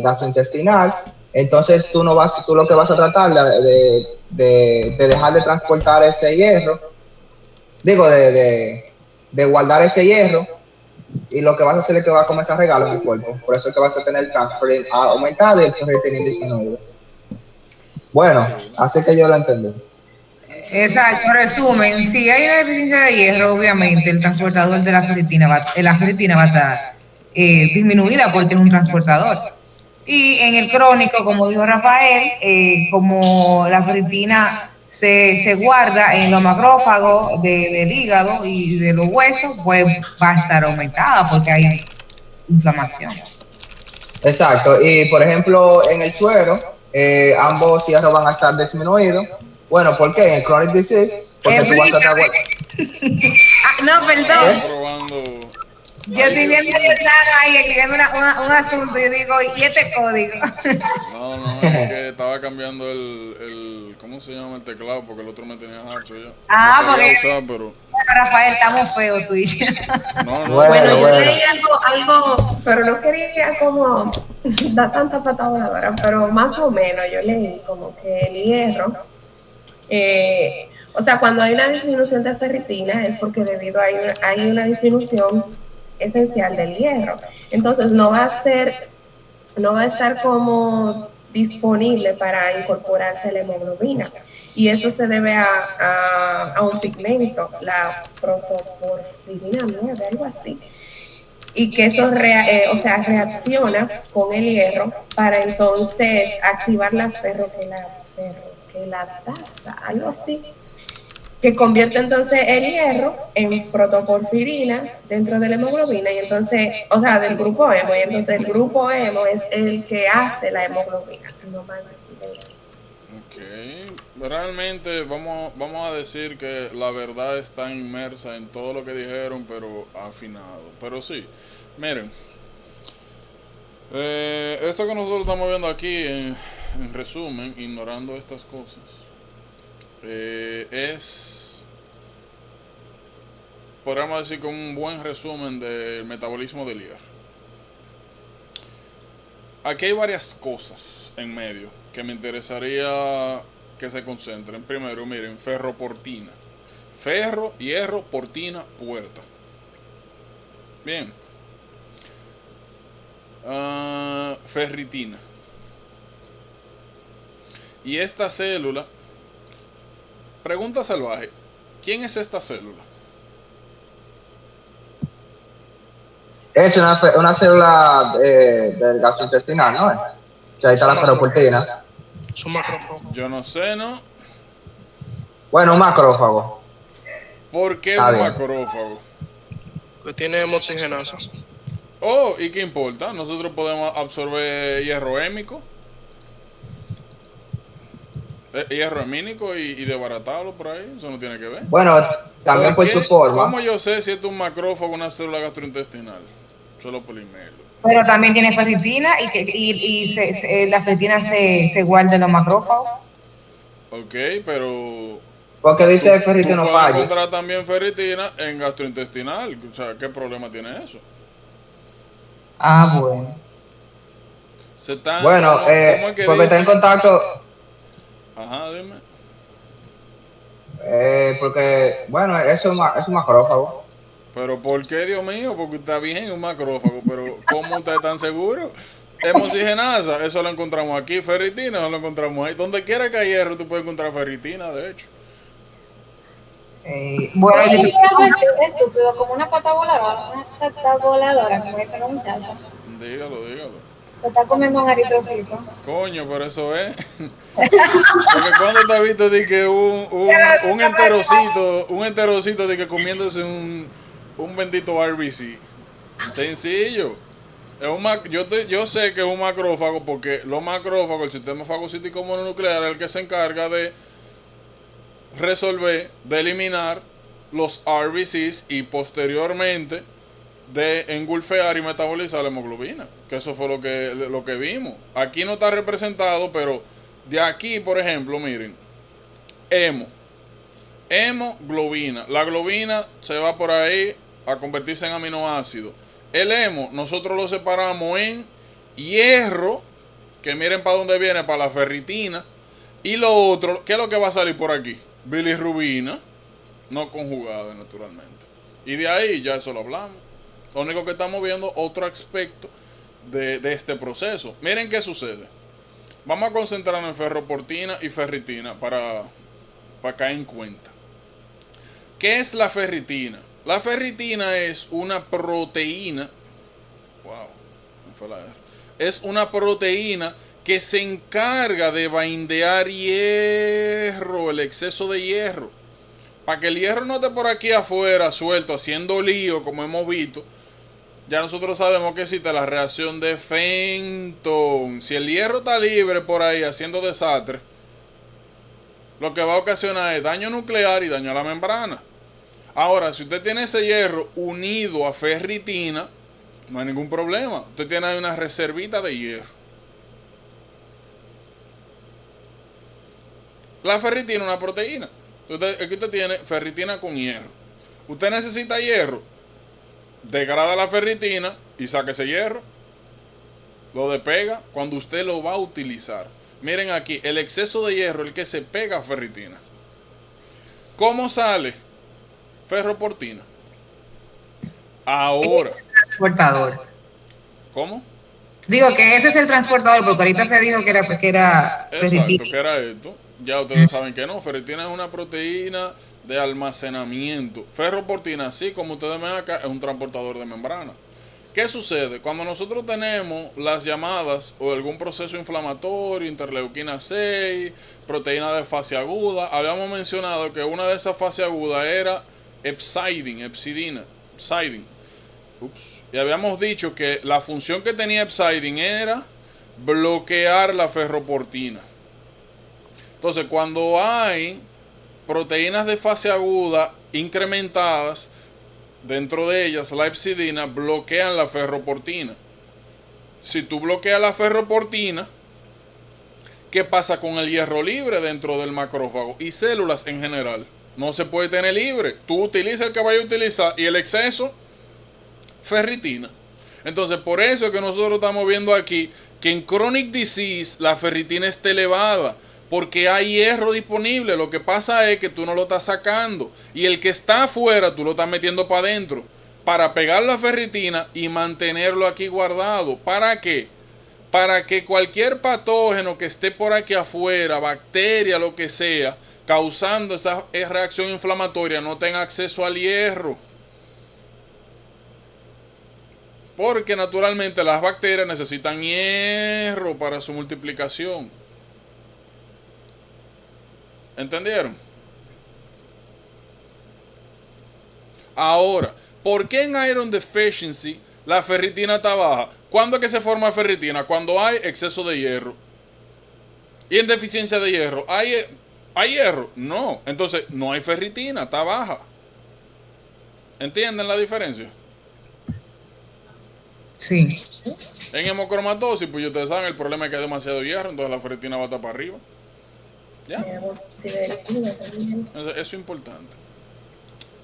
gastrointestinal, entonces tú lo que vas a tratar de dejar de transportar ese hierro, de guardar ese hierro, y lo que vas a hacer es que va a comenzar a regalar en el cuerpo. Por eso es que vas a tener el transferrin aumentado y el ferritin disminuido. Bueno, así que yo lo entendí. Exacto, resumen, si hay una deficiencia de hierro, obviamente el transportador de la ferritina va a estar disminuida porque es un transportador. Y en el crónico, como dijo Rafael, como la ferritina se guarda en los macrófagos del hígado y de los huesos, pues va a estar aumentada porque hay inflamación. Exacto, y por ejemplo en el suero, ambos hierros van a estar disminuidos. Bueno, ¿por qué? En chronic disease, porque tú vas a estar... no, perdón. Probando. Yo estoy viendo el plano ahí, escribiendo un asunto, y digo, ¿y este código? No, es que estaba cambiando el ¿cómo se llama el teclado? Porque el otro me tenía harto ya. Porque usar, pero... Rafael, estamos feos tú y yo. No. Bueno, yo leí algo, pero no quería como dar tanta pata voladora, pero más o menos yo leí como que el hierro, o sea, cuando hay una disminución de ferritina es porque debido a hay una disminución esencial del hierro. Entonces no va a estar como disponible para incorporarse la hemoglobina. Y eso se debe a un pigmento, la protoporfirina 9, algo así. Y que eso reacciona con el hierro para entonces activar la ferroquelatasa, algo así. que convierte entonces el hierro en protoporfirina dentro de la hemoglobina y entonces, o sea, del grupo hemo, y entonces el grupo hemo es el que hace la hemoglobina, si no mal me equivoco. Ok, realmente vamos a decir que la verdad está inmersa en todo lo que dijeron, pero afinado. Pero sí, miren, esto que nosotros estamos viendo aquí, en resumen, ignorando estas cosas, es, podríamos decir, como un buen resumen del metabolismo del hierro. Aquí hay varias cosas en medio que me interesaría que se concentren. Primero, miren, ferroportina. Ferro, hierro, portina, puerta. Bien. Ferritina. Y esta célula, pregunta salvaje, ¿quién es esta célula? Es una célula del gastrointestinal, ¿no? O sea, ahí está la ferroportina. Es un macrófago. Yo no sé, ¿no? Bueno, un macrófago. ¿Por qué Está un bien. macrófago? Que tiene hemoxigenasa. Oh, ¿y qué importa? Nosotros podemos absorber hierro hémico, hierro hemínico y desbaratarlo por ahí. Eso no tiene que ver. Bueno, también por qué? su forma. ¿Cómo yo sé si esto es un macrófago o una célula gastrointestinal? Solo polimero. Pero también tiene ferritina la ferritina se guarda en los macrófagos. Ok, pero Porque dice tú ferritino puedes fallo. encontrar también ferritina en gastrointestinal. O sea, ¿qué problema tiene eso? Ah, bueno. Se está, Bueno, ¿cómo es que porque está en dice? contacto. Ajá, dime. Porque, bueno, eso es un macrófago. Pero ¿por qué, Dios mío? Porque está bien un macrófago, pero ¿cómo ustedes están seguros? Hemoxigenasa, eso lo encontramos aquí. Ferritina, eso lo encontramos ahí. Donde quiera que haya hierro, tú puedes encontrar ferritina, de hecho. Bueno, Oye, dice- yo algo estúpido, como una pata voladora, como dicen los muchachos. Dígalo, dígalo. Se está comiendo un eritrocito. Coño, pero eso es. Porque cuando te has visto de que un enterocito de que comiéndose un bendito RBC. Sencillo. Yo sé que es un macrófago porque los macrófagos, el sistema fagocítico mononuclear, es el que se encarga de resolver, de eliminar los RBCs y posteriormente de engulfear y metabolizar la hemoglobina, que eso fue lo que vimos. Aquí no está representado, pero de aquí, por ejemplo, miren, hemoglobina. La globina se va por ahí a convertirse en aminoácido. El hemo, nosotros lo separamos en hierro, que miren para dónde viene, para la ferritina. Y lo otro, ¿qué es lo que va a salir por aquí? Bilirrubina, no conjugada naturalmente. Y de ahí ya eso lo hablamos. Lo único que estamos viendo, otro aspecto de este proceso. Miren qué sucede. Vamos a concentrarnos en ferroportina y ferritina para caer en cuenta. ¿Qué es la ferritina? La ferritina es una proteína. Wow, me fue la R. Es una proteína que se encarga de bindear hierro, el exceso de hierro. Para que el hierro no esté por aquí afuera suelto, haciendo lío, como hemos visto. Ya nosotros sabemos que existe la reacción de Fenton. Si el hierro está libre por ahí haciendo desastre, lo que va a ocasionar es daño nuclear y daño a la membrana. Ahora, si usted tiene ese hierro unido a ferritina, no hay ningún problema. Usted tiene ahí una reservita de hierro. La ferritina es una proteína. Es que usted tiene ferritina con hierro. Usted necesita hierro. Degrada la ferritina y saque ese hierro. Lo despega cuando usted lo va a utilizar. Miren aquí, el exceso de hierro es el que se pega a ferritina. ¿Cómo sale? Ferroportina. Ahora. Transportador. ¿Cómo? Digo que ese es el transportador, porque ahorita se dijo que era Exacto, ferritina. que era esto. Ya ustedes saben que no. Ferritina es una proteína de almacenamiento. Ferroportina, así como ustedes ven acá, es un transportador de membrana. ¿Qué sucede? Cuando nosotros tenemos las llamadas o algún proceso inflamatorio, interleuquina 6, proteína de fase aguda, habíamos mencionado que una de esas fases agudas era hepcidina. Y habíamos dicho que la función que tenía hepcidin era bloquear la ferroportina. Entonces, cuando hay proteínas de fase aguda incrementadas, dentro de ellas la hepcidina bloquean la ferroportina. Si tú bloqueas la ferroportina, ¿qué pasa con el hierro libre dentro del macrófago y células en general? No se puede tener libre. Tú utilizas el que vaya a utilizar y el exceso, ferritina. Entonces, por eso es que nosotros estamos viendo aquí que en chronic disease la ferritina está elevada, porque hay hierro disponible. Lo que pasa es que tú no lo estás sacando y el que está afuera tú lo estás metiendo para adentro para pegar la ferritina y mantenerlo aquí guardado. ¿Para qué? Para que cualquier patógeno que esté por aquí afuera, bacteria, lo que sea, causando esa reacción inflamatoria, no tenga acceso al hierro. Porque naturalmente las bacterias necesitan hierro para su multiplicación. ¿Entendieron? Ahora, ¿por qué en iron deficiency la ferritina está baja? ¿Cuándo es que se forma ferritina? Cuando hay exceso de hierro. Y en deficiencia de hierro, ¿hay hierro? No. Entonces, no hay ferritina, está baja. ¿Entienden la diferencia? Sí. En hemocromatosis, pues ustedes saben, el problema es que hay demasiado hierro, entonces la ferritina va a estar para arriba. ¿Ya? Eso es importante.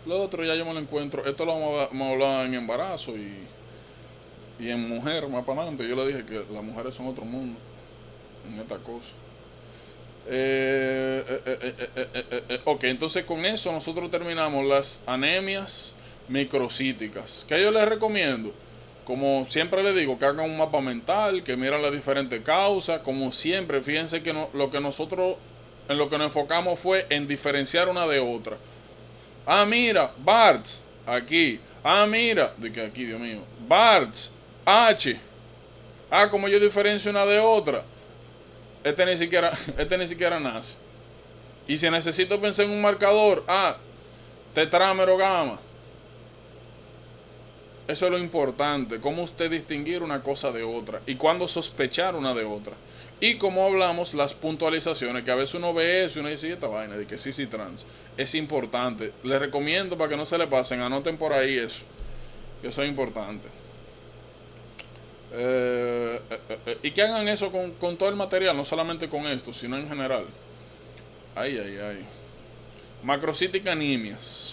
Lo otro ya yo me lo encuentro. Esto lo vamos a hablar en embarazo y en mujer más para adelante. Yo le dije que las mujeres son otro mundo en esta cosa. Ok, entonces con eso nosotros terminamos las anemias microcíticas. ¿Qué yo les recomiendo? Como siempre les digo, que hagan un mapa mental, que miren las diferentes causas. Como siempre, fíjense que en lo que nos enfocamos fue en diferenciar una de otra. Ah, mira, Bartz, aquí. Ah, mira, de que aquí, Dios mío. Bartz, H. Ah, como yo diferencio una de otra. Este ni siquiera nace. Y si necesito pensar en un marcador, tetrámero gamma. Eso es lo importante, cómo usted distinguir una cosa de otra y cuándo sospechar una de otra. Y como hablamos, las puntualizaciones, que a veces uno ve eso y uno dice, esta vaina de que sí trans, es importante. Les recomiendo para que no se le pasen, anoten por ahí eso, que eso es importante. Y que hagan eso con todo el material, no solamente con esto, sino en general. Macrocítica anemias.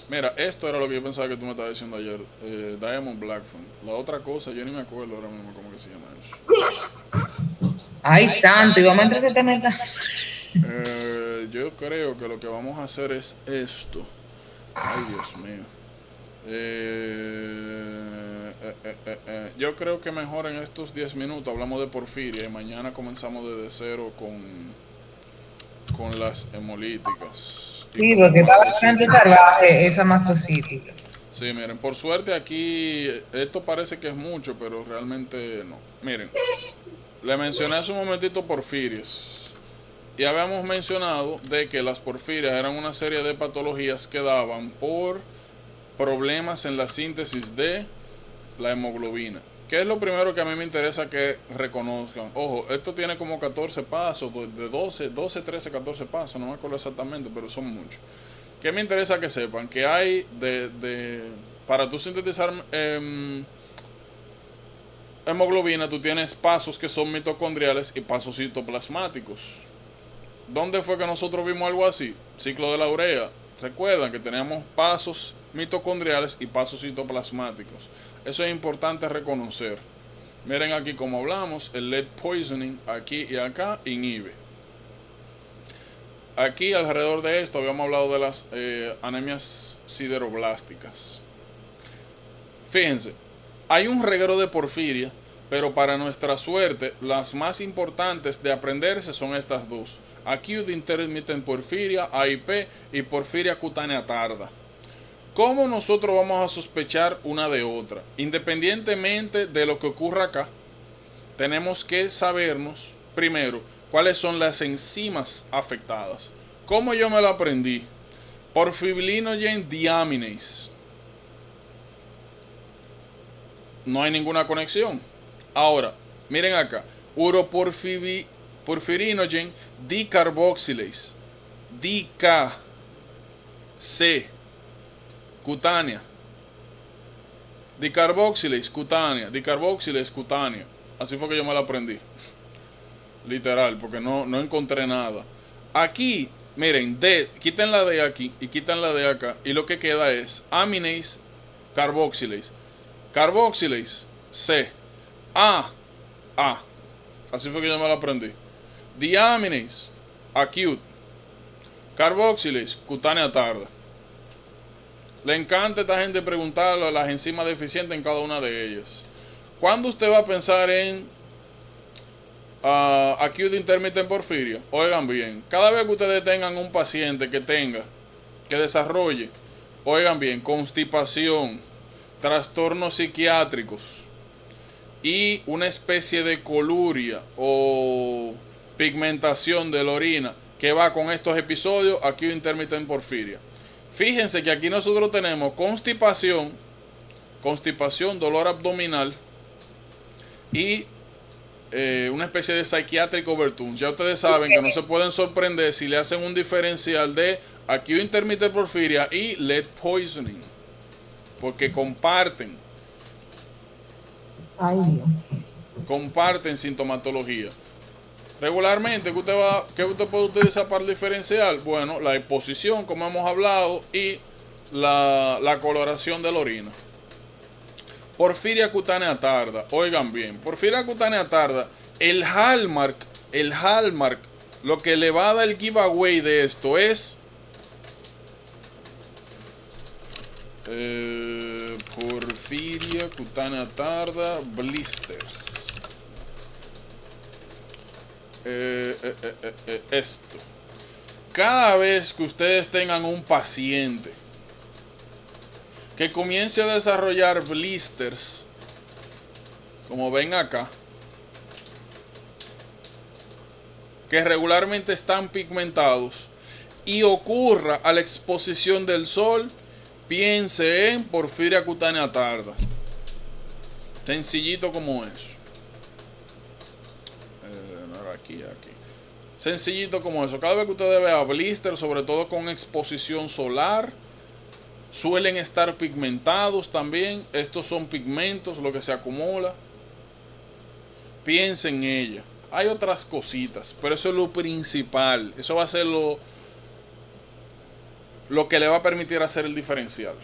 Mira, esto era lo que yo pensaba que tú me estabas diciendo ayer. Diamond Blackphone. La otra cosa, yo ni me acuerdo ahora mismo cómo que se llama eso. Ay, santo, y vamos a entrar ese tema. Yo creo que lo que vamos a hacer es esto. Ay, Dios mío. Yo creo que mejor en estos 10 minutos hablamos de porfiria y mañana comenzamos desde cero con las hemolíticas. Sí, porque está bastante salvaje esa macrocítica. Sí, miren, por suerte aquí, esto parece que es mucho, pero realmente no. Miren, le mencioné hace un momentito porfirias. Y habíamos mencionado de que las porfirias eran una serie de patologías que daban por problemas en la síntesis de la hemoglobina. ¿Qué es lo primero que a mí me interesa que reconozcan? Ojo, esto tiene como 14 pasos, de 12, 13, 14 pasos, no me acuerdo exactamente, pero son muchos. ¿Qué me interesa que sepan? Que hay para tú sintetizar hemoglobina, tú tienes pasos que son mitocondriales y pasos citoplasmáticos. ¿Dónde fue que nosotros vimos algo así? Ciclo de la urea. Recuerdan que teníamos pasos mitocondriales y pasos citoplasmáticos. Eso es importante reconocer. Miren aquí como hablamos, el lead poisoning aquí y acá inhibe. Aquí alrededor de esto habíamos hablado de las anemias sideroblásticas. Fíjense, hay un reguero de porfiria, pero para nuestra suerte, las más importantes de aprenderse son estas dos. Acute Intermittent Porphyria, AIP, y porfiria cutánea tarda. ¿Cómo nosotros vamos a sospechar una de otra? Independientemente de lo que ocurra acá, tenemos que sabernos, primero, cuáles son las enzimas afectadas. ¿Cómo yo me lo aprendí? Por fibrinogen deaminase. No hay ninguna conexión. Ahora, miren acá. Uroporfirinogen decarboxylase. DK-C. Cutánea. Decarboxylase cutánea. Así fue que yo me la aprendí. Literal, porque no encontré nada. Aquí, miren, quiten la D aquí y quitan la D acá. Y lo que queda es aminase carboxylase. Carboxylase C. A. Así fue que yo me la aprendí. Deaminase acute. Carboxylase cutánea tarda. Le encanta a esta gente preguntarle a las enzimas deficientes en cada una de ellas. ¿Cuándo usted va a pensar en acute intermittent porfiria? Oigan bien, cada vez que ustedes tengan un paciente que desarrolle, oigan bien, constipación, trastornos psiquiátricos y una especie de coluria o pigmentación de la orina que va con estos episodios, acute intermittent porfiria. Fíjense que aquí nosotros tenemos constipación, dolor abdominal y una especie de psychiatric overtone. Ya ustedes saben que no se pueden sorprender si le hacen un diferencial de acute intermittent porfiria y lead poisoning, porque comparten sintomatología. Regularmente, ¿qué usted puede utilizar para diferenciar? Bueno, la exposición, como hemos hablado, y la coloración de la orina. Porfiria cutánea tarda. Oigan bien, porfiria cutánea tarda, el hallmark, lo que le va a dar el giveaway de esto es porfiria cutánea tarda, blisters. Esto. Cada vez que ustedes tengan un paciente que comience a desarrollar blisters, como ven acá, que regularmente están pigmentados y ocurra a la exposición del sol, piense en porfiria cutánea tarda. Sencillito como eso. Aquí. Sencillito como eso. Cada vez que ustedes vean blister, sobre todo con exposición solar, suelen estar pigmentados también. Estos son pigmentos, lo que se acumula. Piensen en ella. Hay otras cositas, pero eso es lo principal. Eso va a ser lo que le va a permitir hacer el diferencial.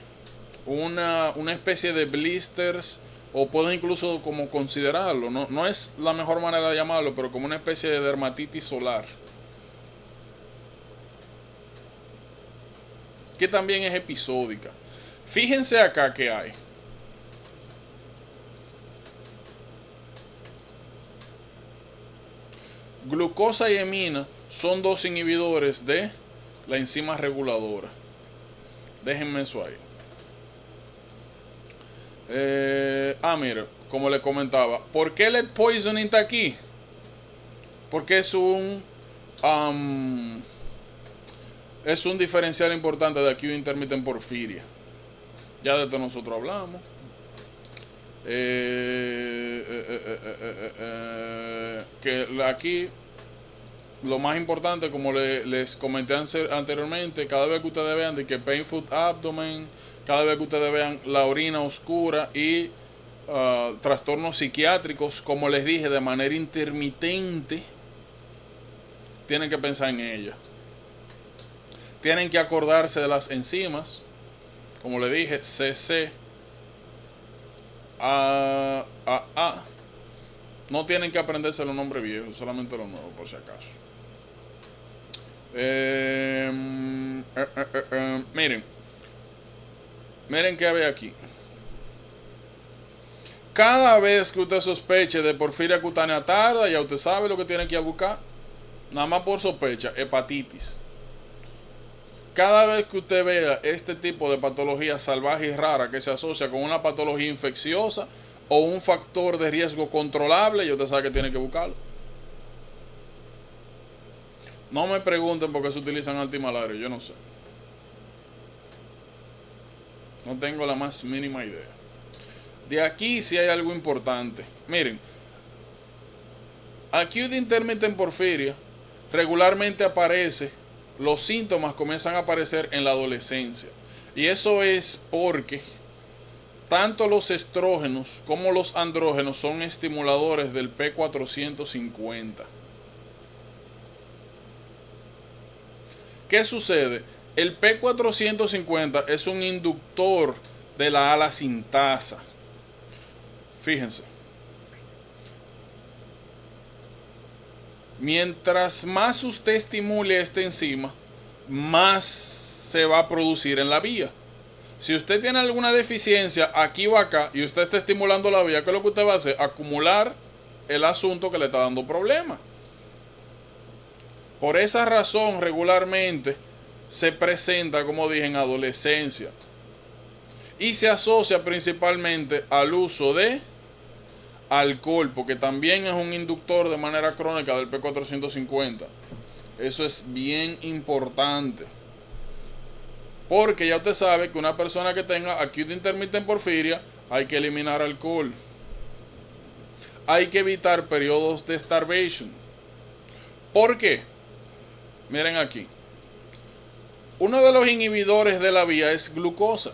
Una especie de blisters, o pueden incluso como considerarlo, no es la mejor manera de llamarlo, pero como una especie de dermatitis solar, que también es episódica. Fíjense acá que hay. Glucosa y hemina son dos inhibidores de la enzima reguladora. Déjenme eso ahí. Mira, como les comentaba, ¿por qué lead poisoning está aquí? Porque es un diferencial importante de acute intermittent porfiria. Ya de esto nosotros hablamos. Que aquí lo más importante, como les comenté anteriormente, cada vez que ustedes vean de que painful abdomen, cada vez que ustedes vean la orina oscura y trastornos psiquiátricos, como les dije, de manera intermitente, tienen que pensar en ella. Tienen que acordarse de las enzimas, como les dije, CC, AA. No tienen que aprenderse los nombres viejos, solamente los nuevos, por si acaso. Miren qué hay aquí. Cada vez que usted sospeche de porfiria cutánea tarda, ya usted sabe lo que tiene que ir a buscar. Nada más por sospecha, hepatitis. cada vez que usted vea este tipo de patología salvaje y rara que se asocia con una patología infecciosa o un factor de riesgo controlable, ya usted sabe que tiene que buscarlo. No me pregunten por qué se utilizan antimalarios, yo no sé. No tengo la más mínima idea. De aquí sí hay algo importante. Miren, acute intermittent porfiria regularmente aparece, los síntomas comienzan a aparecer en la adolescencia. Y eso es porque tanto los estrógenos como los andrógenos son estimuladores del P450. ¿Qué sucede? El P450 es un inductor de la ala sintasa. Fíjense. Mientras más usted estimule esta enzima, más se va a producir en la vía. Si usted tiene alguna deficiencia aquí o acá y usted está estimulando la vía, ¿qué es lo que usted va a hacer? Acumular el asunto que le está dando problemas. Por esa razón, regularmente se presenta, como dije, en adolescencia. Y se asocia principalmente al uso de alcohol, porque también es un inductor de manera crónica del P450. Eso es bien importante. Porque ya usted sabe que una persona que tenga acute intermittent porfiria, hay que eliminar alcohol. Hay que evitar periodos de starvation. ¿Por qué? Miren aquí. Uno de los inhibidores de la vía es glucosa.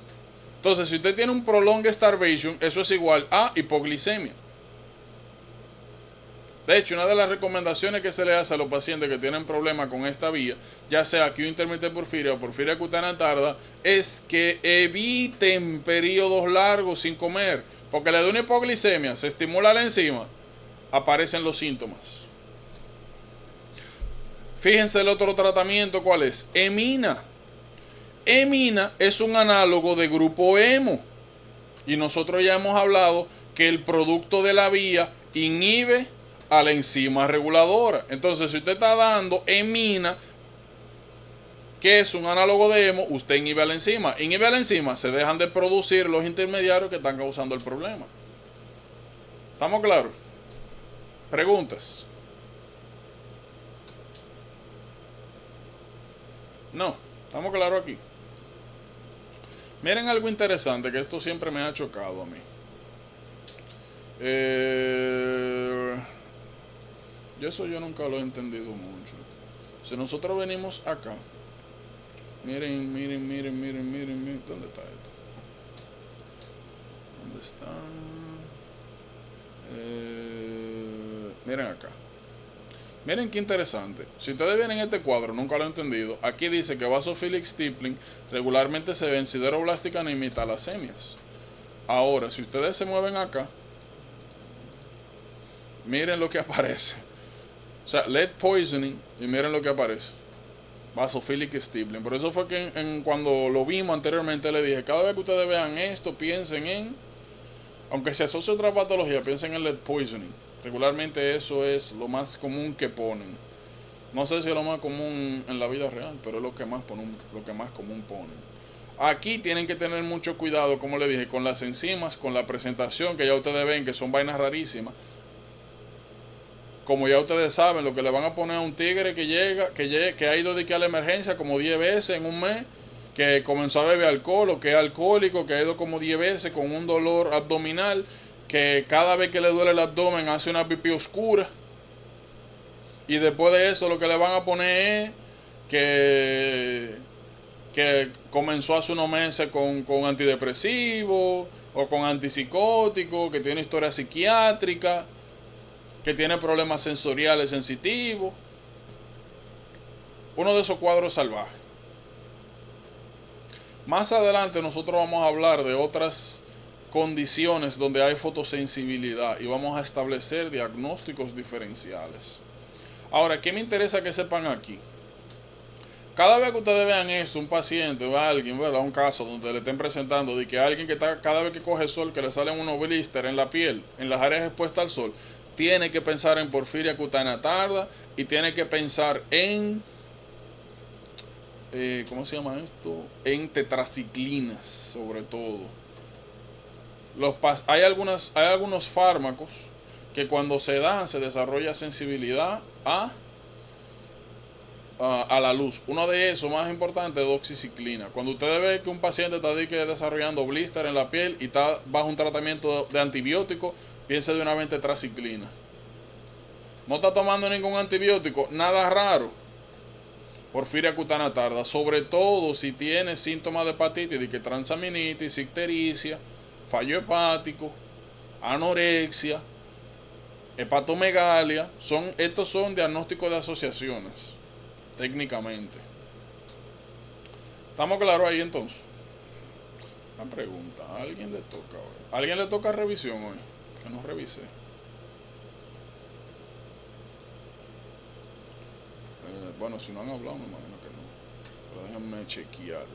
Entonces, si usted tiene un prolonged starvation, eso es igual a hipoglicemia. De hecho, una de las recomendaciones que se le hace a los pacientes que tienen problemas con esta vía, ya sea acute intermittent porfiria o porfiria cutánea tarda, es que eviten periodos largos sin comer, porque le da una hipoglicemia, se estimula la enzima, aparecen los síntomas. Fíjense el otro tratamiento, ¿cuál es? Emina. Emina es un análogo de grupo hemo. Y nosotros ya hemos hablado que el producto de la vía inhibe a la enzima reguladora. Entonces, si usted está dando emina, que es un análogo de hemo, usted inhibe a la enzima. Inhibe a la enzima, se dejan de producir los intermediarios que están causando el problema. ¿Estamos claros? ¿Preguntas? No, estamos claros aquí. Miren algo interesante, que esto siempre me ha chocado a mí. Y eso yo nunca lo he entendido mucho. Si nosotros venimos acá, miren, ¿dónde está esto? ¿Dónde está? Miren acá. Miren qué interesante. Si ustedes ven en este cuadro, nunca lo he entendido. Aquí dice que basophilic stippling regularmente se ve en sideroblástica anemia y talasemias. Ahora, si ustedes se mueven acá, miren lo que aparece. O sea, lead poisoning, y miren lo que aparece. Basophilic stippling. Por eso fue que cuando lo vimos anteriormente le dije, cada vez que ustedes vean esto, piensen en, aunque se asocie a otra patología, piensen en lead poisoning. Regularmente eso es lo más común que ponen. No sé si es lo más común en la vida real, pero es lo que más común ponen. Aquí tienen que tener mucho cuidado, como le dije, con las enzimas, con la presentación, que ya ustedes ven que son vainas rarísimas. Como ya ustedes saben, lo que le van a poner a un tigre que ha ido de que a la emergencia como 10 veces en un mes, que comenzó a beber alcohol o que es alcohólico, que ha ido como 10 veces con un dolor abdominal, que cada vez que le duele el abdomen hace una pipí oscura. Y después de eso lo que le van a poner es que comenzó hace unos meses con antidepresivos o con antipsicóticos, que tiene historia psiquiátrica, que tiene problemas sensoriales sensitivos. Uno de esos cuadros salvajes. Más adelante nosotros vamos a hablar de otras condiciones donde hay fotosensibilidad y vamos a establecer diagnósticos diferenciales. Ahora, ¿qué me interesa que sepan aquí? Cada vez que ustedes vean esto, un paciente o alguien, ¿verdad? Un caso donde le estén presentando de que alguien que está, cada vez que coge sol, que le salen unos blister en la piel, en las áreas expuestas al sol, tiene que pensar en porfiria cutánea tarda y tiene que pensar en ¿cómo se llama esto? En tetraciclinas, sobre todo. Hay algunos fármacos que cuando se dan se desarrolla sensibilidad a la luz. Uno de esos más importantes es doxiciclina. Cuando ustedes ven que un paciente está desarrollando blister en la piel y está bajo un tratamiento de antibiótico, piense de una vez en tetraciclina. No está tomando ningún antibiótico, nada raro. Porfiria cutánea tarda, sobre todo si tiene síntomas de hepatitis, de que transaminitis, ictericia, fallo hepático, anorexia, hepatomegalia. Estos son diagnósticos de asociaciones, técnicamente. ¿Estamos claros ahí entonces? Una pregunta, ¿a alguien le toca hoy? ¿A alguien le toca revisión hoy? Que no revisé. Bueno, si no han hablado, me imagino que no. Pero déjenme chequear.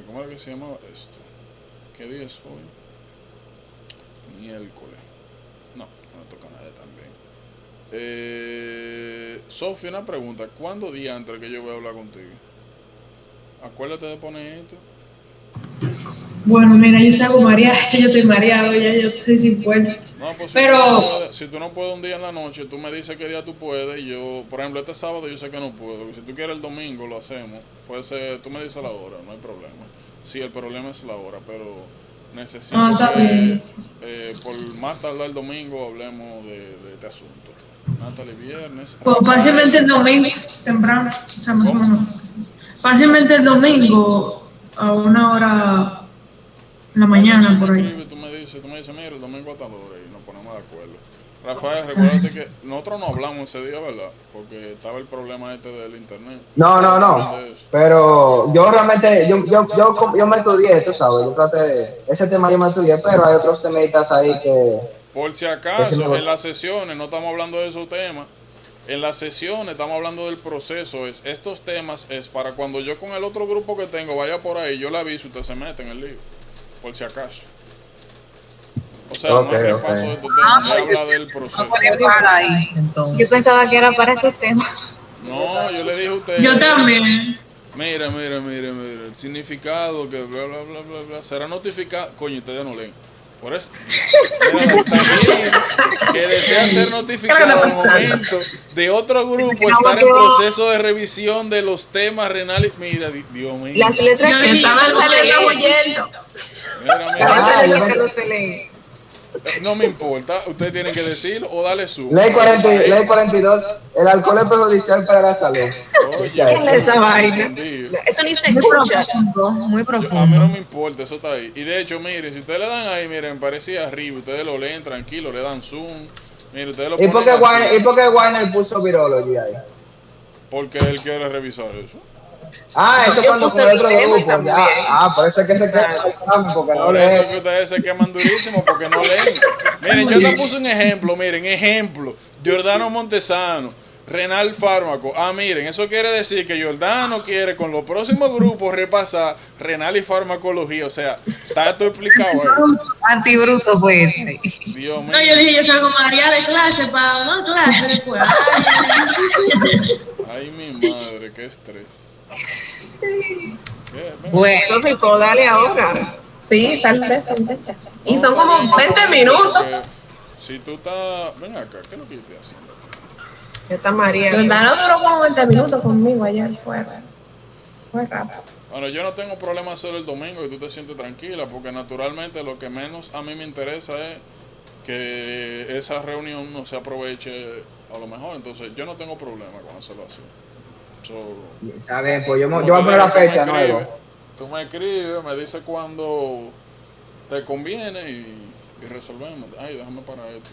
¿Cómo era que se llamaba esto? ¿Qué día es hoy? Miércoles. No, no me toca a nadie también. Sofía, una pregunta. ¿Cuándo día antes que yo voy a hablar contigo? Acuérdate de poner esto. Bueno, mira, yo salgo mareada, yo estoy mareado, ya yo estoy sin fuerza. No, pues Pero si tú no puedes un día en la noche, tú me dices qué día tú puedes. Y yo, por ejemplo, este sábado yo sé que no puedo. Si tú quieres el domingo, lo hacemos. Puede ser, tú me dices la hora, no hay problema. Sí, el problema es la hora, pero necesito está bien. por más tardar el domingo hablemos de este asunto. Natalie, viernes. Pues fácilmente el domingo, temprano, o sea, más o menos. Fácilmente el domingo a una hora en la mañana, por ahí. Tú me dices, mira, el domingo a tal hora y nos ponemos de acuerdo. Rafael, recuérdate que nosotros no hablamos ese día, ¿verdad? Porque estaba el problema este del internet. No. Pero yo realmente, yo me estudié, tú sabes, ese tema yo me estudié, pero hay otros temitas ahí que... Por si acaso, en las sesiones no estamos hablando de esos temas. En las sesiones estamos hablando del proceso. Estos temas es para cuando yo con el otro grupo que tengo vaya por ahí, yo le aviso y usted se mete en el lío. Por si acaso. O sea, no es repaso de tu tema, se habla del proceso. Yo pensaba que era para esos temas. No, yo le dije a usted. Yo también. Mira, el significado que bla, bla, bla, bla, bla, será notificado. Coño, ustedes no leen. Por eso, mira, también que desea ser notificado al momento de otro grupo estar en proceso de revisión de los temas renales. Mira, Dios mío. Las letras que estaban saliendo huyendo. Mira. No se leen. No me importa, ustedes tienen que decirlo o darle su. Ley 42, el alcohol es perjudicial para la salud. Oye, ¿Qué es esa vaina? entendido. Eso ni se Muy escucha. profundo, muy A mí profundo. no me importa, eso está ahí. Y de hecho, miren, si ustedes le dan ahí, miren, parecía arriba, ustedes lo leen tranquilo, le dan zoom. Miren, ustedes lo ¿Y por ponen qué Warner puso virology ahí? porque él quiere revisar eso. Eso yo cuando puse con el otro el tema grupo, también. por eso es que se queda el examen, porque no Por eso es que lee. ustedes se queman durísimo porque no leen. Miren, yo te puse un ejemplo, ejemplo. Giordano Montesano, renal fármaco. Miren, eso quiere decir que Giordano quiere con los próximos grupos repasar renal y farmacología. O sea, está todo explicado ahí. Antibruto, pues. Dios mío. No, yo dije, yo salgo mareada de clase para una clase después. Ay, mi madre, qué estrés. ¿Qué? Bueno, Sofi, ¿puedo darle ahora? Sí, sal de esta muchacha. Y son como 20 minutos. Porque si tú estás. Ven acá, ¿qué es lo que yo estoy haciendo aquí? Está María. Jordano duró como 20 minutos conmigo ayer. Fue rápido. Bueno, yo no tengo problema hacer el domingo y tú te sientes tranquila, porque naturalmente lo que menos a mí me interesa es que esa reunión no se aproveche a lo mejor. Entonces, yo no tengo problema con hacerlo así. Está bien, pues yo voy a poner la fecha, ¿no? Tú me escribes, me dices cuando te conviene y resolvemos. Ay, déjame parar esto.